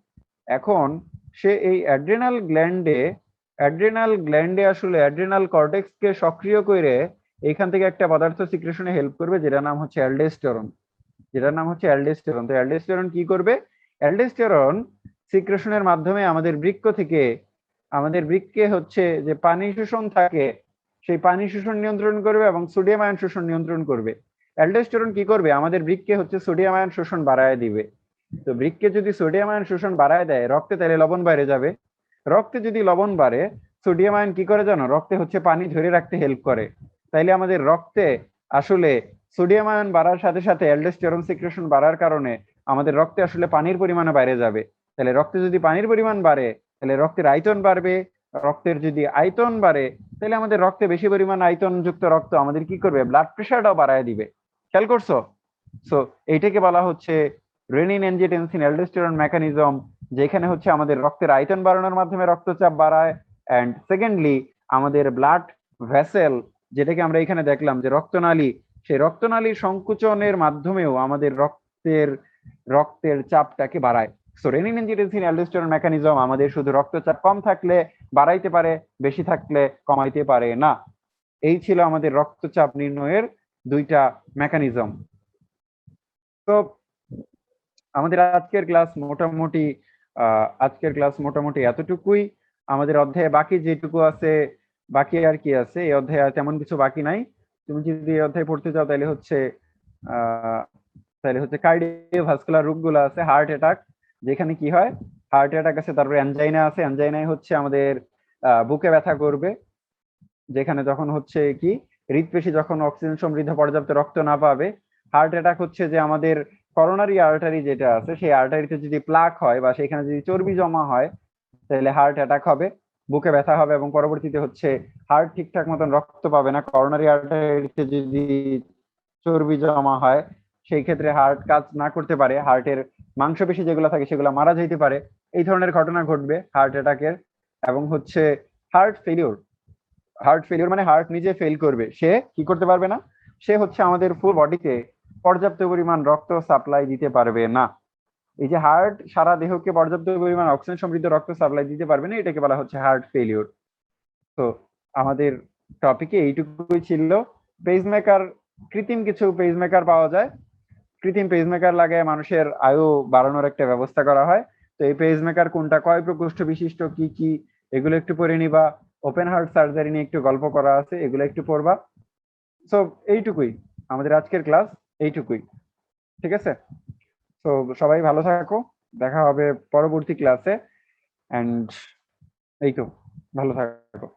এখন সে এই অ্যাড্রিনাল গ্ল্যান্ডে আসলে অ্যাড্রিনাল কর্টেক্সকে সক্রিয় করে এখান থেকে একটা পদার্থ সিক্রেশনে হেল্প করবে যেটার নাম হচ্ছে অ্যালডোস্টেরন। তো অ্যালডোস্টেরন কি করবে? অ্যালডোস্টেরন সিক্রেশনের মাধ্যমে আমাদের বৃক্কে হচ্ছে যে পানি শোষণ থাকে সেই পানি শোষণ নিয়ন্ত্রণ করবে এবং সোডিয়াম আয়ন শোষণ নিয়ন্ত্রণ করবে। অ্যালডোস্টেরন কি করবে? আমাদের বৃক্কে হচ্ছে সোডিয়াম আয়ন শোষণ বাড়ায় দিবে। তো বৃক্কে যদি সোডিয়াম আয়ন শোষণ বাড়ায় দেয়, রক্তে তাহলে লবণ বাইরে যাবে। রক্তে যদি লবণ বাড়ে, সোডিয়াম আয়ন কি করে জানো? রক্তে হচ্ছে পানি ধরে রাখতে হেল্প করে। তাইলে আমাদের রক্তে আসলে সোডিয়াম আয়ন বাড়ার সাথে সাথে অ্যালডোস্টেরন সিক্রেশন বাড়ার কারণে আমাদের রক্তে আসলে পানির পরিমাণও বাইরে যাবে। তাহলে রক্তে যদি পানির পরিমাণ বাড়ে তাহলে রক্তের আয়তন বাড়বে। রক্তের যদি আয়তন বাড়ে তাহলে আমাদের রক্তে বেশি পরিমাণ আয়তন যুক্ত রক্ত আমাদের কি করবে? ব্লাড প্রেশারটাও বাড়ায় দিবে। খেয়াল করছো? সো এইটাকে বলা হচ্ছে রেনিন এনজিওটেনসিন অ্যালডোস্টেরন মেকানিজম, যেখানে হচ্ছে আমাদের রক্তের আয়তন বাড়ানোর মাধ্যমে রক্তচাপ বাড়ায়। অ্যান্ড সেকেন্ডলি আমাদের ব্লাড ভেসেল, যেটাকে আমরা এখানে দেখলাম যে রক্তনালী, সেই রক্তনালীর সংকুচনের মাধ্যমেও আমাদের রক্তের চাপটাকে বাড়ায়। So renin angiotensin aldosterone mechanism আমাদের শুধু রক্তচাপ কম থাকলে বাড়াইতে পারে, বেশি থাকলে কমাইতে পারে না। এই ছিল আমাদের রক্তচাপ নির্ণয়ের 2টা মেকানিজম। তো আমাদের আজকের ক্লাস মোটামুটি এতটুকুই। আমাদের অধ্যায়ে বাকি যেটুকু আছে, বাকি আর কি আছে, এই অধ্যায়ে তেমন কিছু বাকি নাই। তুমি যদি এই অধ্যায় পড়তে চাও তাহলে হচ্ছে কার্ডিওভাস্কুলার রোগগুলো আছে, হার্ট অ্যাটাক, যেখানে কি হয়, হার্ট অ্যাটাক আছে, তারপরে অ্যানজাইনা আছে। অ্যানজাইনায় হচ্ছে আমাদের বুকে ব্যথা করবে, যেখানে যখন হচ্ছে কি হৃদপেশি যখন অক্সিজেন সমৃদ্ধ পর্যাপ্ত রক্ত না পাবে। হার্ট অ্যাটাক হচ্ছে যে আমাদের করোনারি আর্টারি যেটা আছে সেই আর্টারিতে যদি প্লাক হয় বা সেখানে যদি চর্বি জমা হয় তাহলে হার্ট অ্যাটাক হবে, বুকে ব্যথা হবে এবং পরবর্তীতে হচ্ছে হার্ট ঠিকঠাক মতন রক্ত পাবে না। করোনারি আর্টারিতে যদি চর্বি জমা হয় সেই ক্ষেত্রে হার্ট কাজ না করতে পারে, হার্টের মাংসপেশি যেগুলো থাকে সেগুলো মারা যেতে পারে। এই ধরনের ঘটনা ঘটবে হার্ট অ্যাটাকের। এবং হচ্ছে হার্ট ফেলিওর মানে হার্ট নিজে ফেল করবে, সে কি করতে পারবে না, সে হচ্ছে আমাদের ফুল বডিতে পর্যাপ্ত পরিমাণ রক্ত সাপ্লাই দিতে পারবে না। এই যে হার্ট সারা দেহকে পর্যাপ্ত পরিমাণ অক্সিজেন সমৃদ্ধ রক্ত সাপ্লাই দিতে পারবে না, এটাকে বলা হচ্ছে হার্ট ফেলিওর। তো আমাদের টপিকে এইটুকুই ছিল। পেসমেকার, কৃত্রিম কিছু পেসমেকার পাওয়া যায়, কৃত্রিম পেসমেকার লাগায় মানুষের আয়ু বাড়ানোর একটা ব্যবস্থা করা হয়। তো এই পেসমেকার কোনটা, কয় প্রকোষ্ঠ বিশিষ্ট, কি কি, এগুলো একটু পড়ে নিবা। ওপেন হার্ট সার্জারি নিয়ে একটু গল্প করা আছে, এগুলো একটু পড়বা। সো এইটুকুই আমাদের আজকের ক্লাস, এইটুকুই, ঠিক আছে? তো সবাই ভালো থাকো, দেখা হবে পরবর্তী ক্লাসে। এন্ড এই তো, ভালো থাকো।